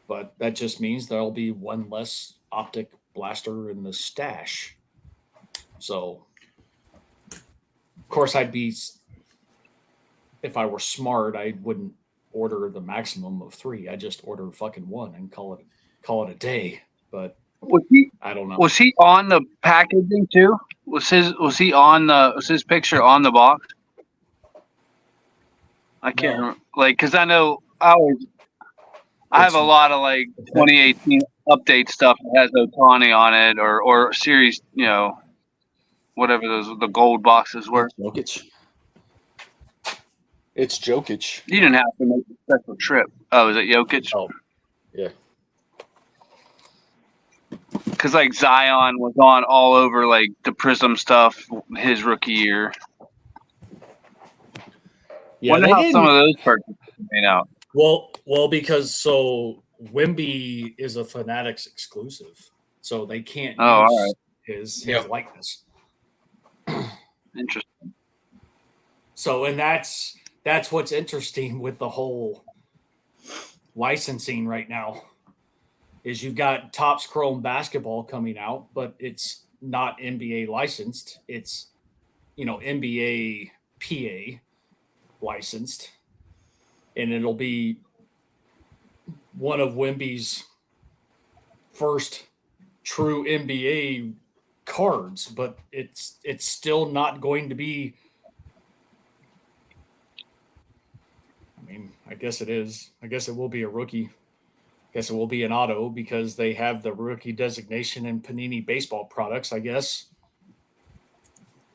But that just means there'll be one less optic blaster in the stash. So, of course, if I were smart, I wouldn't order the maximum of 3. I just order fucking 1 and call it a day. But I don't know. Was he on the packaging too? Was his picture on the box? I can't remember. Like, because I know I have a lot of like 2018 update stuff that has Otani on it, or series, whatever the gold boxes were. Jokic. It's Jokic. You didn't have to make a special trip. Oh, is it Jokic? Oh, yeah. Because like Zion was on all over like the Prism stuff his rookie year. Yeah, Wonder how some of those purchases made out. Well, because Wemby is a Fanatics exclusive, so they can't use his likeness. Interesting. So, and that's what's interesting with the whole licensing right now is you've got Topps Chrome basketball coming out, but it's not NBA licensed. It's, NBA PA licensed. And it'll be one of Wemby's first true NBA cards, but it's still not going to be. I mean, I guess it is. I guess it will be a rookie. I guess it will be an auto because they have the rookie designation in Panini baseball products, I guess.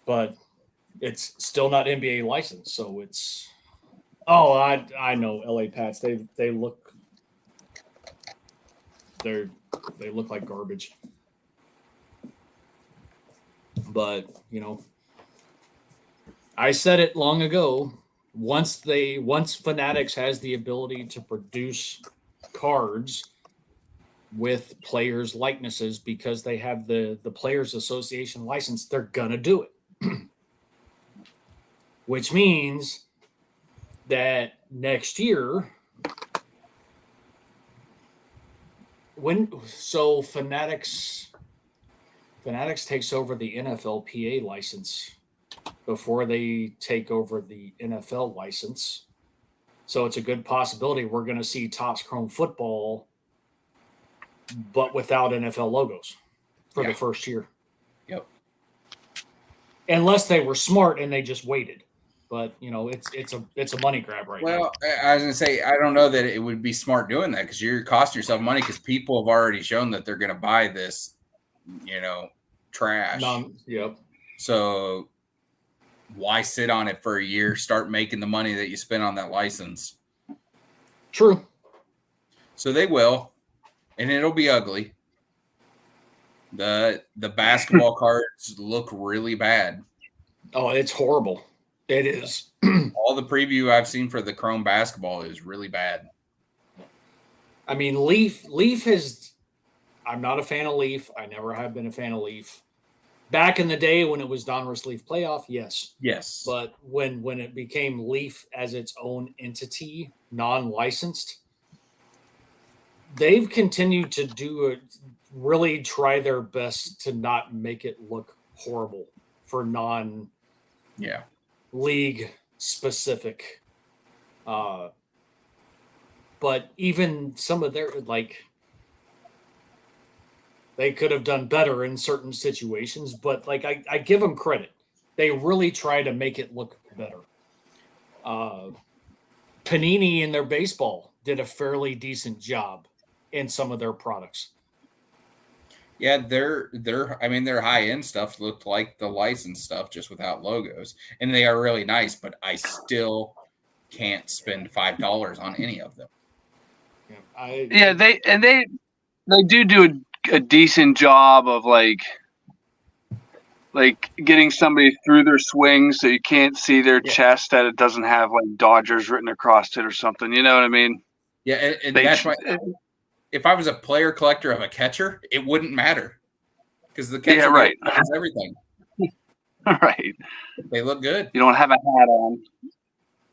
But it's still not NBA licensed, so it's. Oh, I know LA Pats. They look like garbage. But, I said it long ago. Once Fanatics has the ability to produce cards with players' likenesses because they have the Players Association license, they're gonna do it. Which means that next year, Fanatics takes over the NFLPA license before they take over the NFL license. So it's a good possibility we're going to see Topps Chrome football, but without NFL logos for the first year. Yep. Unless they were smart and they just waited. But, it's a money grab right now. Well, I was going to say, I don't know that it would be smart doing that because you're costing yourself money because people have already shown that they're going to buy this, trash. Yep. So why sit on it for a year, start making the money that you spent on that license? True. So they will, and it'll be ugly. The basketball cards look really bad. Oh, it's horrible. It is. All the preview I've seen for the Chrome basketball is really bad. I mean, Leaf has. I'm not a fan of Leaf. I never have been a fan of Leaf. Back in the day when it was Donruss Leaf Playoff, yes. Yes. But when it became Leaf as its own entity, non-licensed, they've continued to really try their best to not make it look horrible for league specific. But even some of their they could have done better in certain situations, but I give them credit. They really try to make it look better. Panini in their baseball did a fairly decent job in some of their products. Yeah, their high end stuff looked like the licensed stuff just without logos, and they are really nice. But I still can't spend $5 on any of them. They do a decent job of like getting somebody through their swing so you can't see their chest, that it doesn't have like Dodgers written across it or something. You know what I mean? Yeah, and that's why. If I was a player collector of a catcher, it wouldn't matter because the catcher has everything. Right. They look good. You don't have a hat on.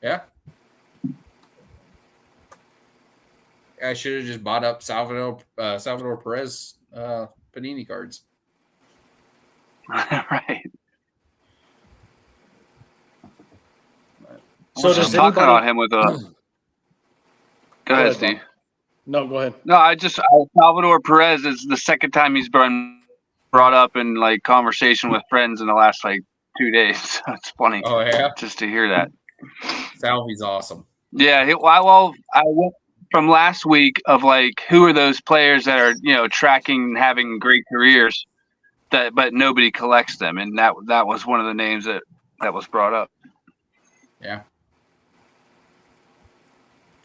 Yeah. I should have just bought up Salvador Perez Panini cards. Right. So does talking about him with a. Go ahead, Steve. No, go ahead. No, Salvador Perez is the second time he's been brought up in like conversation with friends in the last like 2 days. So it's funny. Oh yeah, just to hear that. Salvy's awesome. Yeah, I went from last week of like who are those players that are tracking and having great careers, but nobody collects them, and that was one of the names that was brought up. Yeah.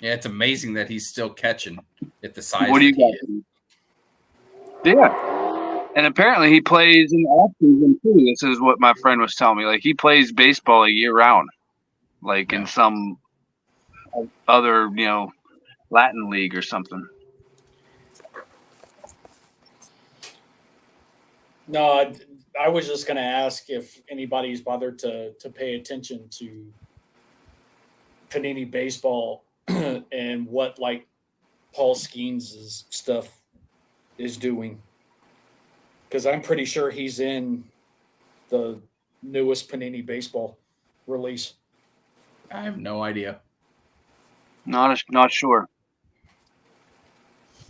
Yeah, it's amazing that he's still catching at the size What do you that he is. Yeah, and apparently he plays in the off season too. This is what my friend was telling me. Like he plays baseball year round, like in some other Latin league or something. No, I was just going to ask if anybody's bothered to pay attention to Panini Baseball and what like Paul Skeens' stuff is doing, because I'm pretty sure he's in the newest Panini Baseball release. I have no idea. Not sure.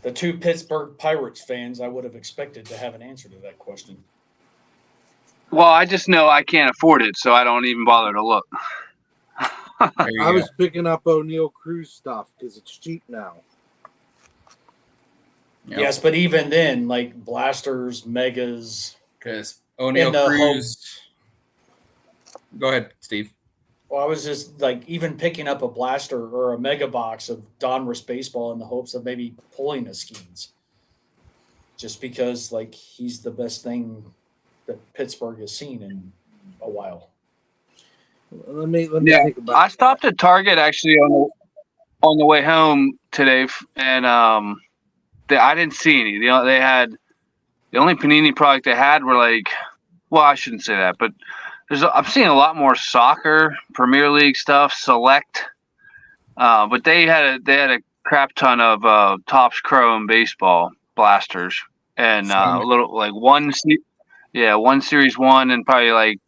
The two Pittsburgh Pirates fans, I would have expected to have an answer to that question. Well, I just know I can't afford it, so I don't even bother to look. I was picking up O'Neal Cruz stuff because it's cheap now. Yep. Yes, but even then, like blasters, megas. Because O'Neal Cruz. Go ahead, Steve. Well, I was just like even picking up a blaster or a mega box of Donruss baseball in the hopes of maybe pulling a Skeens, just because like he's the best thing that Pittsburgh has seen in a while. Let me think about. I stopped at Target actually on the way home today, and I didn't see any. They had the only Panini product they had were like, well, I shouldn't say that, but I'm seeing a lot more soccer, Premier League stuff, select, but they had a crap ton of Topps Chrome baseball blasters and a little like one Series 1 and probably like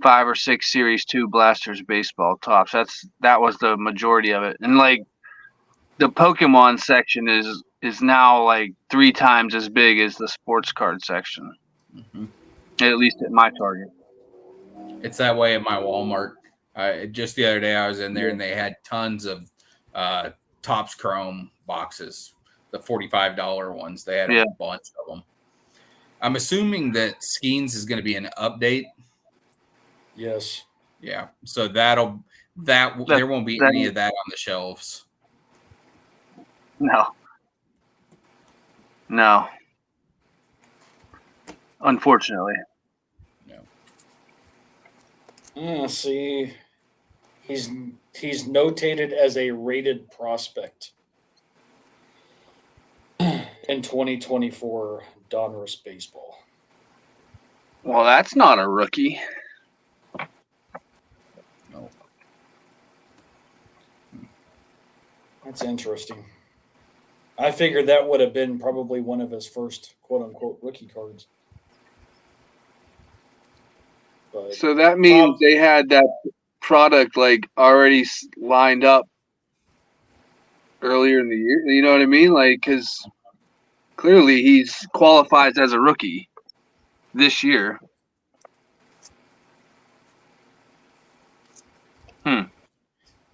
5 or 6 Series 2 blasters baseball tops. That was the majority of it, and like the Pokemon section is now like 3 times as big as the sports card section, at least at my Target. It's that way at my Walmart. Just the other day I was in there and they had tons of Topps Chrome boxes, the $45 ones. They had a bunch of them. I'm assuming that Skeens is going to be an update. Yes. Yeah. So there won't be any of that on the shelves. No. Unfortunately. See, he's notated as a rated prospect in 2024 Donruss baseball. Well, that's not a rookie. No. That's interesting. I figured that would have been probably one of his first quote-unquote rookie cards. But so that means they had that product like already lined up earlier in the year. You know what I mean? Like, because clearly he's qualifies as a rookie this year.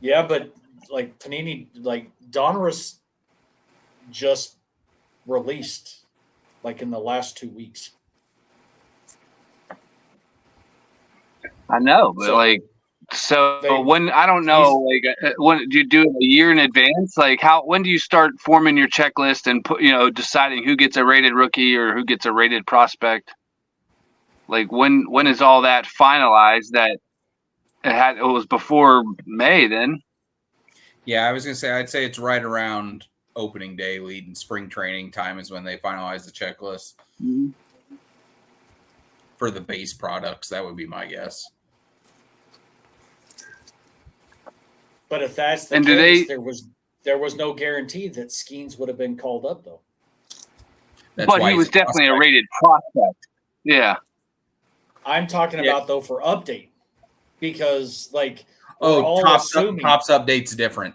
Yeah, but like Panini, like Donruss just released like in the last 2 weeks. I know, but when I don't know, like when do you do it a year in advance? Like when do you start forming your checklist and deciding who gets a rated rookie or who gets a rated prospect? Like when is all that finalized? That it was before May then. Yeah, I was gonna say I'd say it's right around opening day, leading spring training time is when they finalize the checklist for the base products. That would be my guess. But if that's the case, there was no guarantee that Skeens would have been called up, though. But he was definitely a rated prospect. Yeah. I'm talking about, though, for update. Because, like, Topps update's different.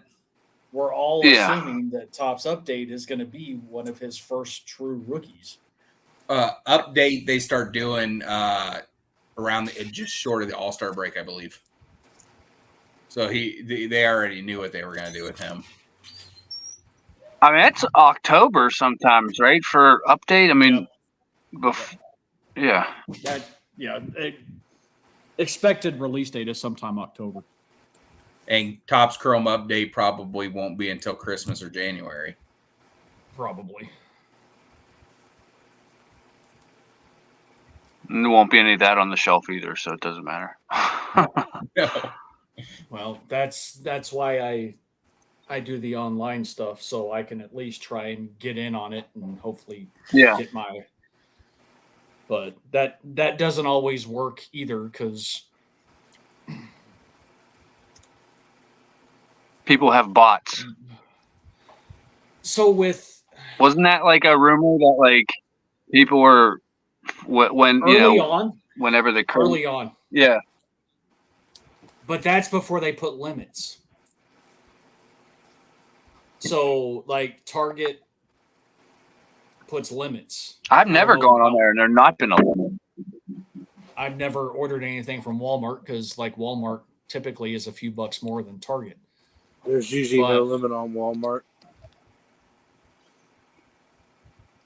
We're all assuming that Topps update is going to be one of his first true rookies. update they start doing around just short of the All-Star break, I believe. So they already knew what they were going to do with him. I mean, it's October sometimes, right? For update. I mean, yeah. Expected release date is sometime October. And Topps Chrome update probably won't be until Christmas or January. Probably. And there won't be any of that on the shelf either, so it doesn't matter. No. Well, that's why I do the online stuff, so I can at least try and get in on it and hopefully get my. But that doesn't always work either, because people have bots. So wasn't that like a rumor that like people were when early on, whenever the early on, yeah. But that's before they put limits. So like Target puts limits. I've never gone on there and there not been a limit. I've never ordered anything from Walmart because like Walmart typically is a few bucks more than Target. There's usually no limit on Walmart.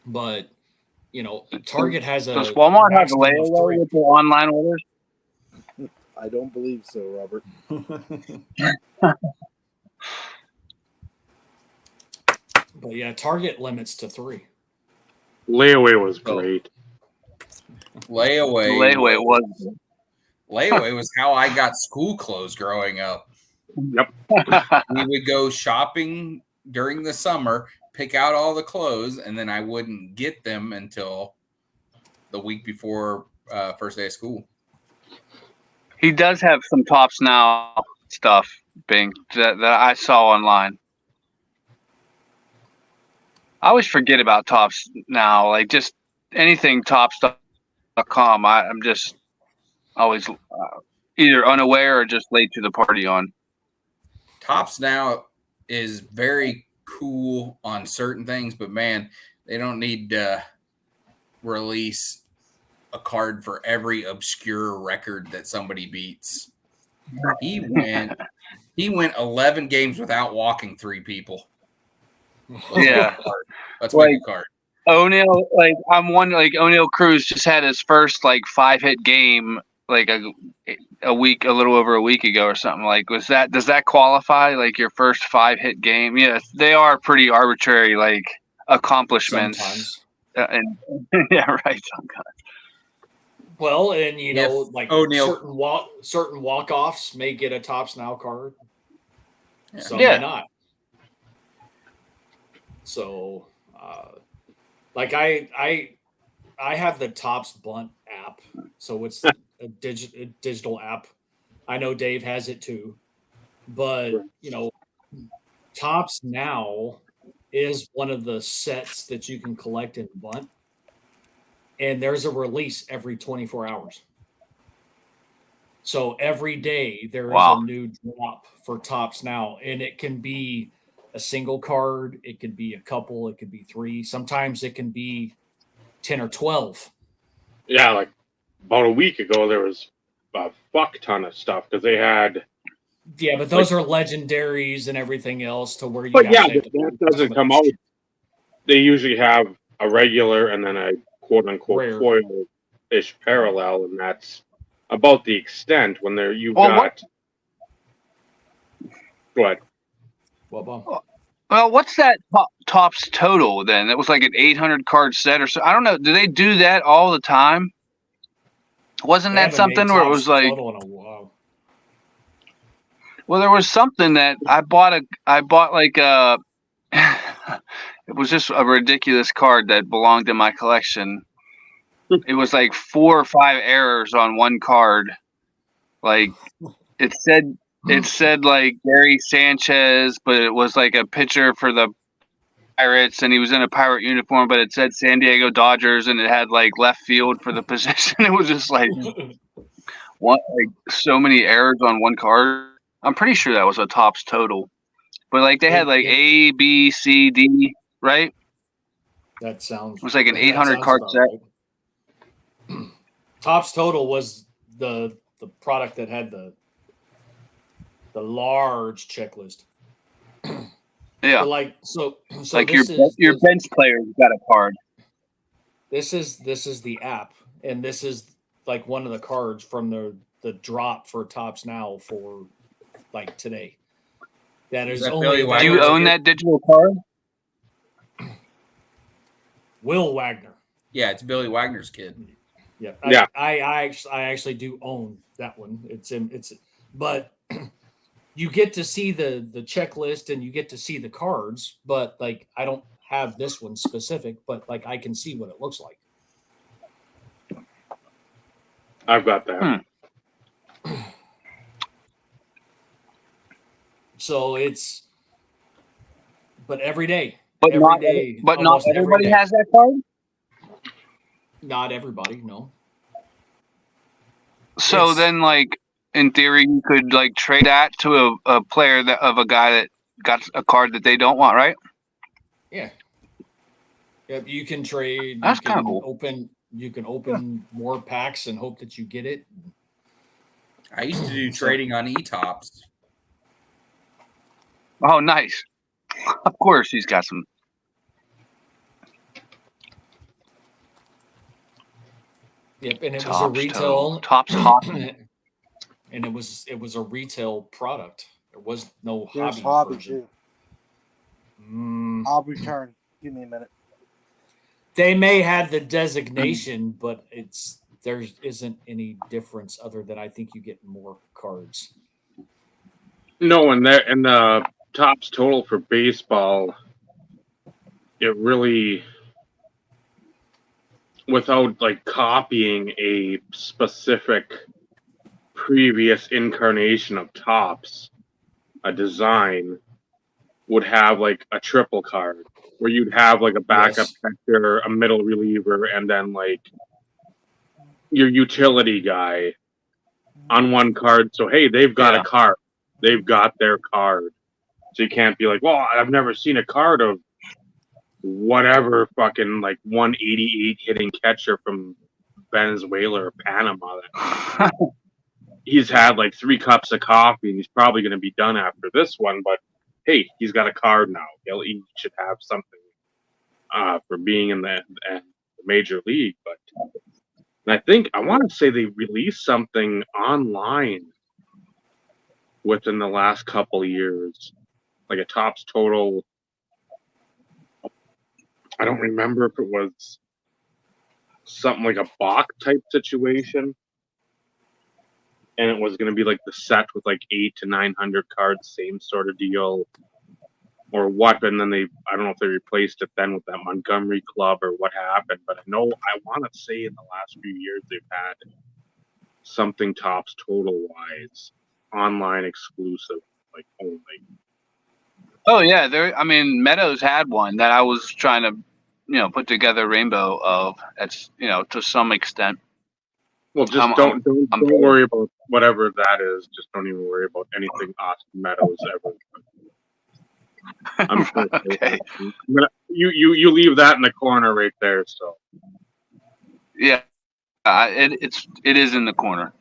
But Target has a. Does Walmart have layaway with the online orders? I don't believe so, Robert. But yeah, Target limits to 3. Layaway was great. Layaway was how I got school clothes growing up. Yep. We would go shopping during the summer, pick out all the clothes, and then I wouldn't get them until the week before first day of school. He does have some Topps Now stuff, Bing, that I saw online. I always forget about Topps Now, like just anything Topps.com. I'm just always either unaware or just late to the party on. Topps Now is very cool on certain things, but man, they don't need to release a card for every obscure record that somebody beats. He went 11 games without walking 3 people. Yeah, let's make a card. O'Neal, like I'm one, like O'Neal Cruz just had his first like 5-hit game like a little over a week ago or something. Like, does that qualify like your first 5-hit game? Yeah, they are pretty arbitrary like accomplishments. Sometimes. And yeah, right. Sometimes. Well, and like O'Neal. certain walk-offs may get a Topps Now card. Yeah. Some may not. So, like I have the Topps Bunt app, so it's a digital app. I know Dave has it too, but Topps Now is one of the sets that you can collect in Bunt, and there's a release every 24 hours. So every day there is a new drop for Topps Now, and it can be a single card, it could be a couple, it could be 3. Sometimes it can be 10 or 12. Yeah, like about a week ago, there was a fuck ton of stuff because they had. Yeah, but those are legendaries and everything else to where you. But yeah, that doesn't come out. They usually have a regular and then a quote unquote foil-ish parallel, and that's about the extent when you've got. Go ahead. Well, what's that Topps total then? That was like an 800 card set or so. I don't know. Do they do that all the time? Wasn't that something where it was like? Well, there was something that I bought like a. It was just a ridiculous card that belonged in my collection. It was like 4 or 5 errors on one card. Like it said like Gary Sanchez, but it was like a pitcher for the Pirates, and he was in a Pirate uniform, but it said San Diego Dodgers, and it had like left field for the position. It was just like so many errors on one card. I'm pretty sure that was a Topps total, but like they had like A, B, C, D, right? That sounds. It was like an 800 card set. Right. Topps Total was the product that had the large checklist. Yeah, But like so like this your bench player's got a card. This is the app, and this is like one of the cards from the drop for Topps Now for like today. That is that only. Billy Do you Wagner's own kid? that digital card? Will Wagner. Yeah, it's Billy Wagner's kid. Yeah, Yeah. I actually do own that one. It's but you get to see the checklist and you get to see the cards, but like I don't have this one specific, but like I can see what it looks like. I've got that. So it's, but every day, But every day, not almost every everybody day. has that card. Not everybody, no. So It's- then, like in theory, you could like trade that to a player of a guy that got a card that they don't want, right? Yeah. Yep, you can trade. That's You can kinda cool. open more packs and hope that you get it. I used to do trading on eTops. Oh, nice. Of course, he's got some. Yep, and it was a Topps retail. Topps hot. And it was a retail product. There was no There's hobby hobby version. too. I'll return. Give me a minute. They may have the designation, but there isn't any difference other than I think you get more cards. No, and the Topps Total for baseball, it really, without like copying a specific previous incarnation of Topps, a design would have like a triple card where you'd have like a backup Yes. catcher, a middle reliever, and then like your utility guy on one card. So hey, they've got Yeah. a card. They've got their card. So you can't be like, well, I've never seen a card of whatever fucking like 188 hitting catcher from Venezuela or Panama. He's had like 3 cups of coffee and he's probably going to be done after this one. But hey, he's got a card now. He should have something for being in the major league. But and I want to say they released something online within the last couple of years, like a Topps Total. I don't remember if it was something like a box type situation, and it was going to be like the set with like 800 to 900 cards, same sort of deal, or what. And then I don't know if they replaced it then with that Montgomery Club or what happened, but I want to say in the last few years they've had something Topps Total wise, online exclusive, like only. Oh yeah, I mean, Meadows had one that I was trying to, put together a rainbow of. That's to some extent. Well, just don't worry about whatever that is. Just don't even worry about anything Austin Meadows ever. I'm sure. Okay. You leave that in the corner right there. So Yeah, it is in the corner.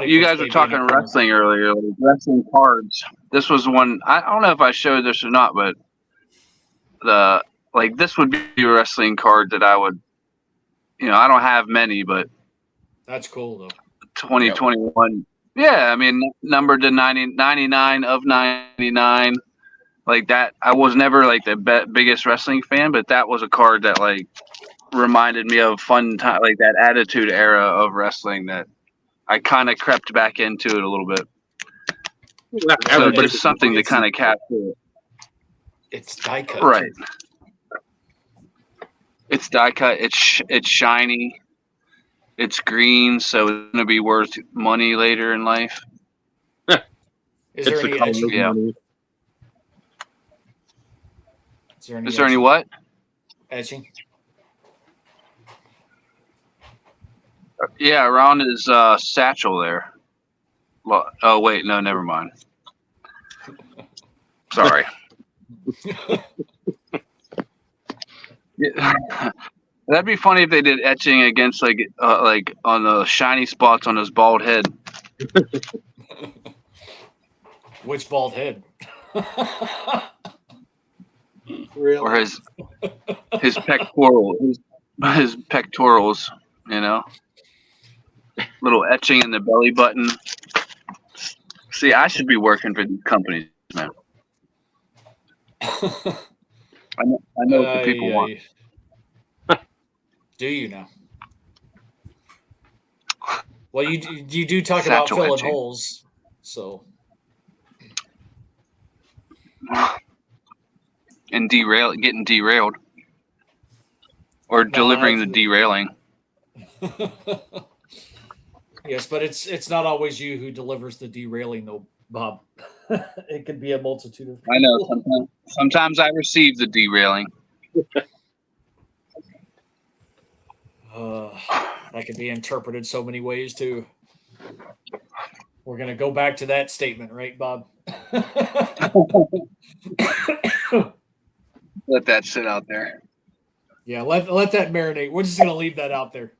You guys were talking wrestling earlier, like wrestling cards. This was one. I don't know if I showed this or not, but this would be a wrestling card that I would, I don't have many, but That's cool though. 2021. Yeah, I mean, numbered to 99 of 99. Like that, I was never like the biggest wrestling fan, but that was a card that like reminded me of fun time, like that Attitude Era of wrestling that I kind of crept back into it a little bit. So just something to kind of capture it. It's die cut, right? It's die cut. It's shiny. It's green, so it's gonna be worth money later in life. Is there any etching? Yeah. Is there any what? Etching? Yeah, around his satchel there. Well, oh wait, no, never mind. Sorry. That'd be funny if they did etching against like on the shiny spots on his bald head. Which bald head? Really? Or his pectorals, little etching in the belly button. See, I should be working for these companies, man. I know what the people want. Do you now? Well, you do talk Satchel about filling etching. holes, so. And getting derailed, or delivering the derailing. Yes, but it's not always you who delivers the derailing, though, Bob. It could be a multitude of people. I know. Sometimes I receive the derailing. That could be interpreted so many ways too. We're gonna go back to that statement, right, Bob? Let that sit out there. Yeah, let that marinate. We're just gonna leave that out there.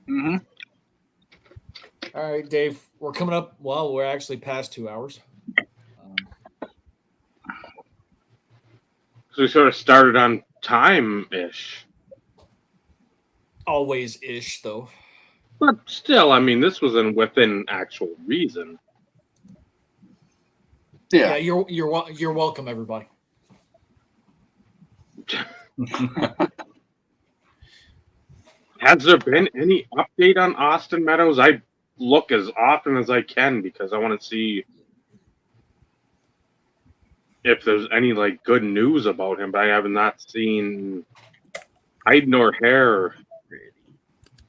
Mm-hmm. All right, Dave. We're coming up. Well, we're actually past 2 hours. So we sort of started on time-ish. Always ish, though. But still, I mean, this was within actual reason. Yeah, you're welcome, everybody. Has there been any update on Austin Meadows? I look as often as I can because I want to see if there's any like good news about him, but I have not seen hide nor hair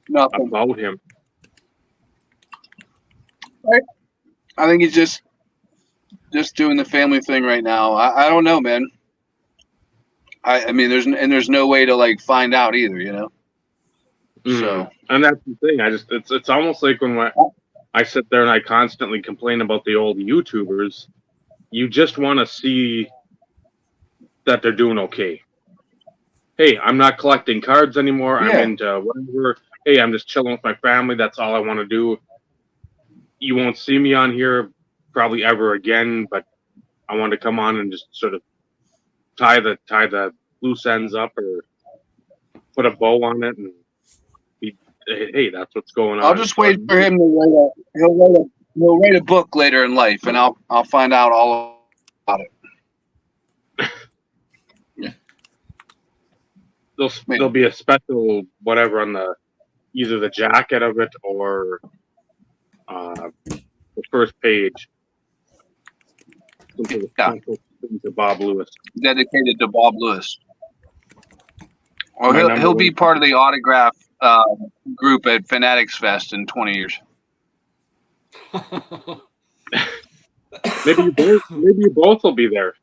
Nothing about him. I think he's just doing the family thing right now. I don't know, man. I mean, there's no way to like find out either, So, and that's the thing. It's almost like when I sit there and I constantly complain about the old YouTubers. You just want to see that they're doing okay. Hey, I'm not collecting cards anymore. Yeah. I'm into whatever. Hey, I'm just chilling with my family. That's all I want to do. You won't see me on here probably ever again, but I want to come on and just sort of tie the loose ends up or put a bow on it and be, hey, that's what's going on. I'll just wait for him to he'll write a book later in life, and I'll find out all about it. Yeah. There'll be a special whatever on either the jacket of it or the first page. To Bob Lewis. Dedicated to Bob Lewis. Or he'll be part of the autograph group at FanaticsFest in 20 years. Maybe you both will be there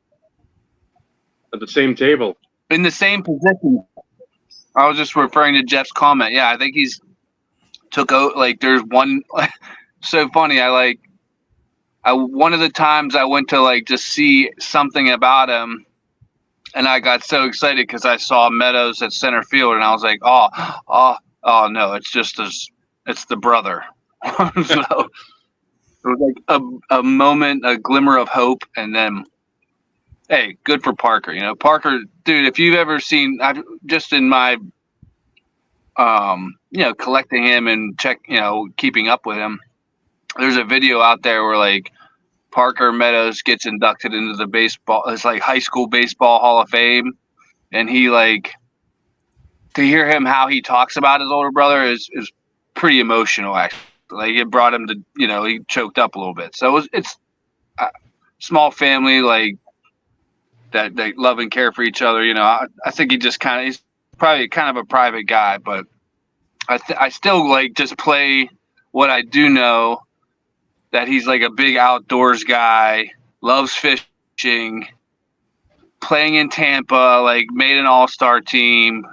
at the same table in the same position. I was just referring to Jeff's comment. Yeah, I think he's took out. Like, there's one. So funny. One of the times I went to like just see something about him, and I got so excited because I saw Meadows at center field, and I was like, oh no, it's the brother. So it was like a moment, a glimmer of hope, and then, hey, good for Parker. Parker, dude. If you've ever seen, I've just in my, collecting him and keeping up with him. There's a video out there where like Parker Meadows gets inducted into the it's like high school baseball Hall of Fame, and he like to hear him how he talks about his older brother is pretty emotional actually. Like it brought him to he choked up a little bit. So it's a small family like that they love and care for each other. I think he's probably kind of a private guy, but I still like just play what I do know. That he's like a big outdoors guy, loves fishing, playing in Tampa, like made an all-star team,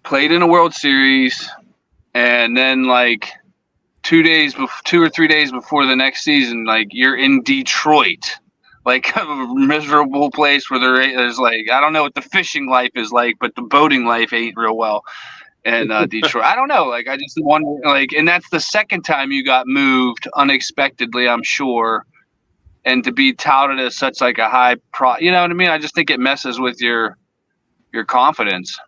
played in a World Series, and then like 2 or 3 days before the next season, like you're in Detroit, like a miserable place where there's like, I don't know what the fishing life is like, but the boating life ain't real well in Detroit. I don't know. Like, I just wonder, like, and that's the second time you got moved unexpectedly, I'm sure. And to be touted as such like a you know what I mean? I just think it messes with your confidence.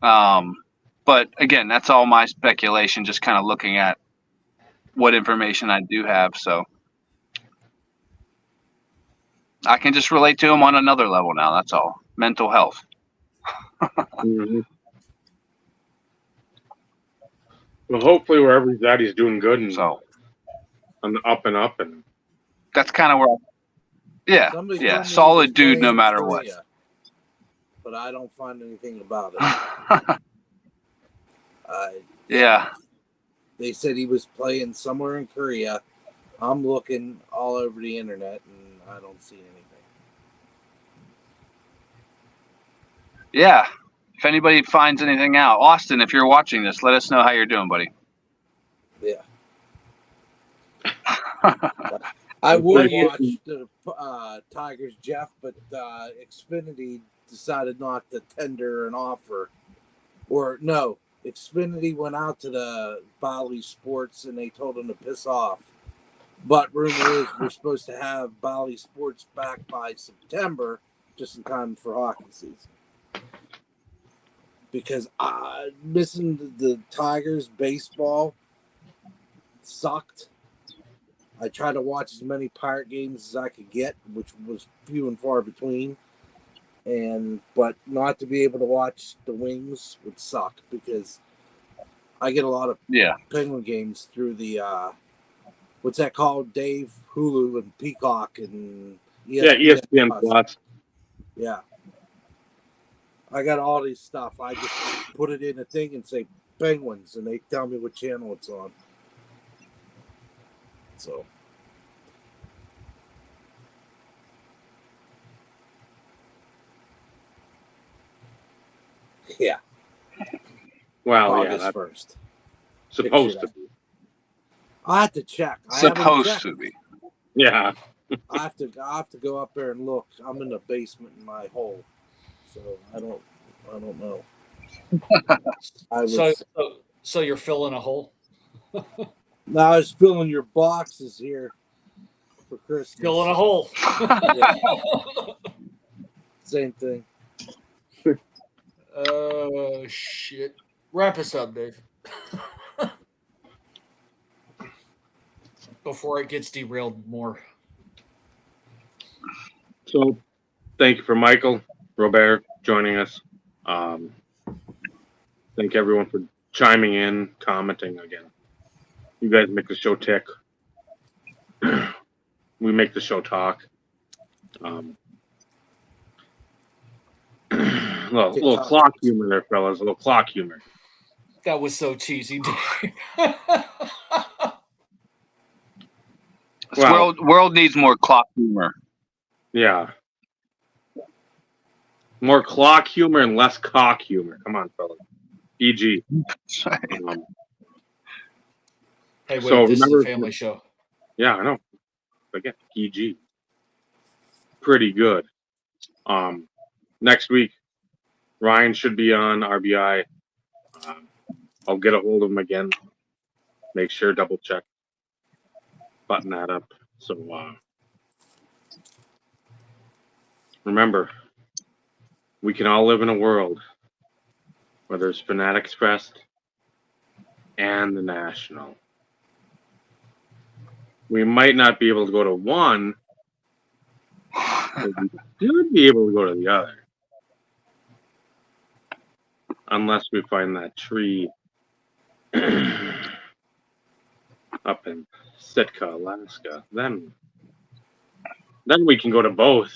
But again, that's all my speculation, just kind of looking at what information I do have. So I can just relate to him on another level now. That's all. Mental health. Mm-hmm. Well, hopefully wherever he's at, he's doing good and So on the up and up. And that's kind of where. Yeah, Somebody told yeah, me he solid was dude, no playing matter what. Korea, but I don't find anything about it. Yeah. They said he was playing somewhere in Korea. I'm looking all over the internet and I don't see anything. Yeah. If anybody finds anything out, Austin, if you're watching this, let us know how you're doing, buddy. Yeah. I would watch the Tigers, Jeff, but Xfinity decided not to tender an offer. Or no, Xfinity went out to the Bally Sports and they told them to piss off. But rumor is we're supposed to have Bally Sports back by September, just in time for hockey season. Because missing the Tigers baseball sucked. I tried to watch as many Pirate games as I could get, which was few and far between. But not to be able to watch the Wings would suck because I get a lot of Penguin games through the what's that called, Dave? Hulu and Peacock and ESPN Plus. Yeah. I got all these stuff. I just put it in a thing and say Penguins, and they tell me what channel it's on. So. Yeah. Well, August yeah, 1st. Supposed to be. I have to check. Supposed to be. Yeah. I have to go up there and look. I'm in the basement in my hole, so I don't know. So you're filling a hole. Now I was filling your boxes here for Christmas. Filling a hole. Yeah. Same thing. Oh shit! Wrap us up, Dave. Before it gets derailed more. So, thank you for Michael Robert joining us. Thank everyone for chiming in, commenting again. You guys make the show tick. We make the show talk. Little clock humor there, fellas. A little clock humor. That was so cheesy. Well, world needs more clock humor. Yeah. More clock humor and less cock humor. Come on, fellas. EG. Hey, wait, so this remember, is a family show. Yeah, I know. Again, EG. Pretty good. Next week, Ryan should be on RBI. I'll get a hold of him again. Make sure, double check. Button that up. So, remember, we can all live in a world where there's FanaticsFest and the National. We might not be able to go to one, but we should be able to go to the other. Unless we find that tree up in Sitka, Alaska. Then we can go to both.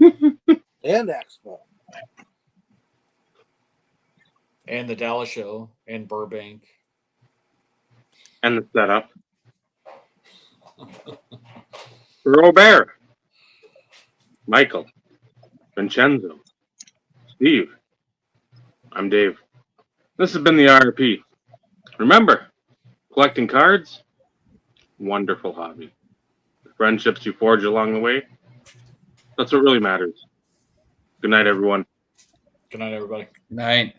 And Expo. And the Dallas show. And Burbank. And the setup. Robert. Michael. Vincenzo. Steve. I'm Dave. This has been the RP. Remember, collecting cards, wonderful hobby. friendships you forge along the way. That's what really matters. Good night, everyone. Good night, everybody. Night.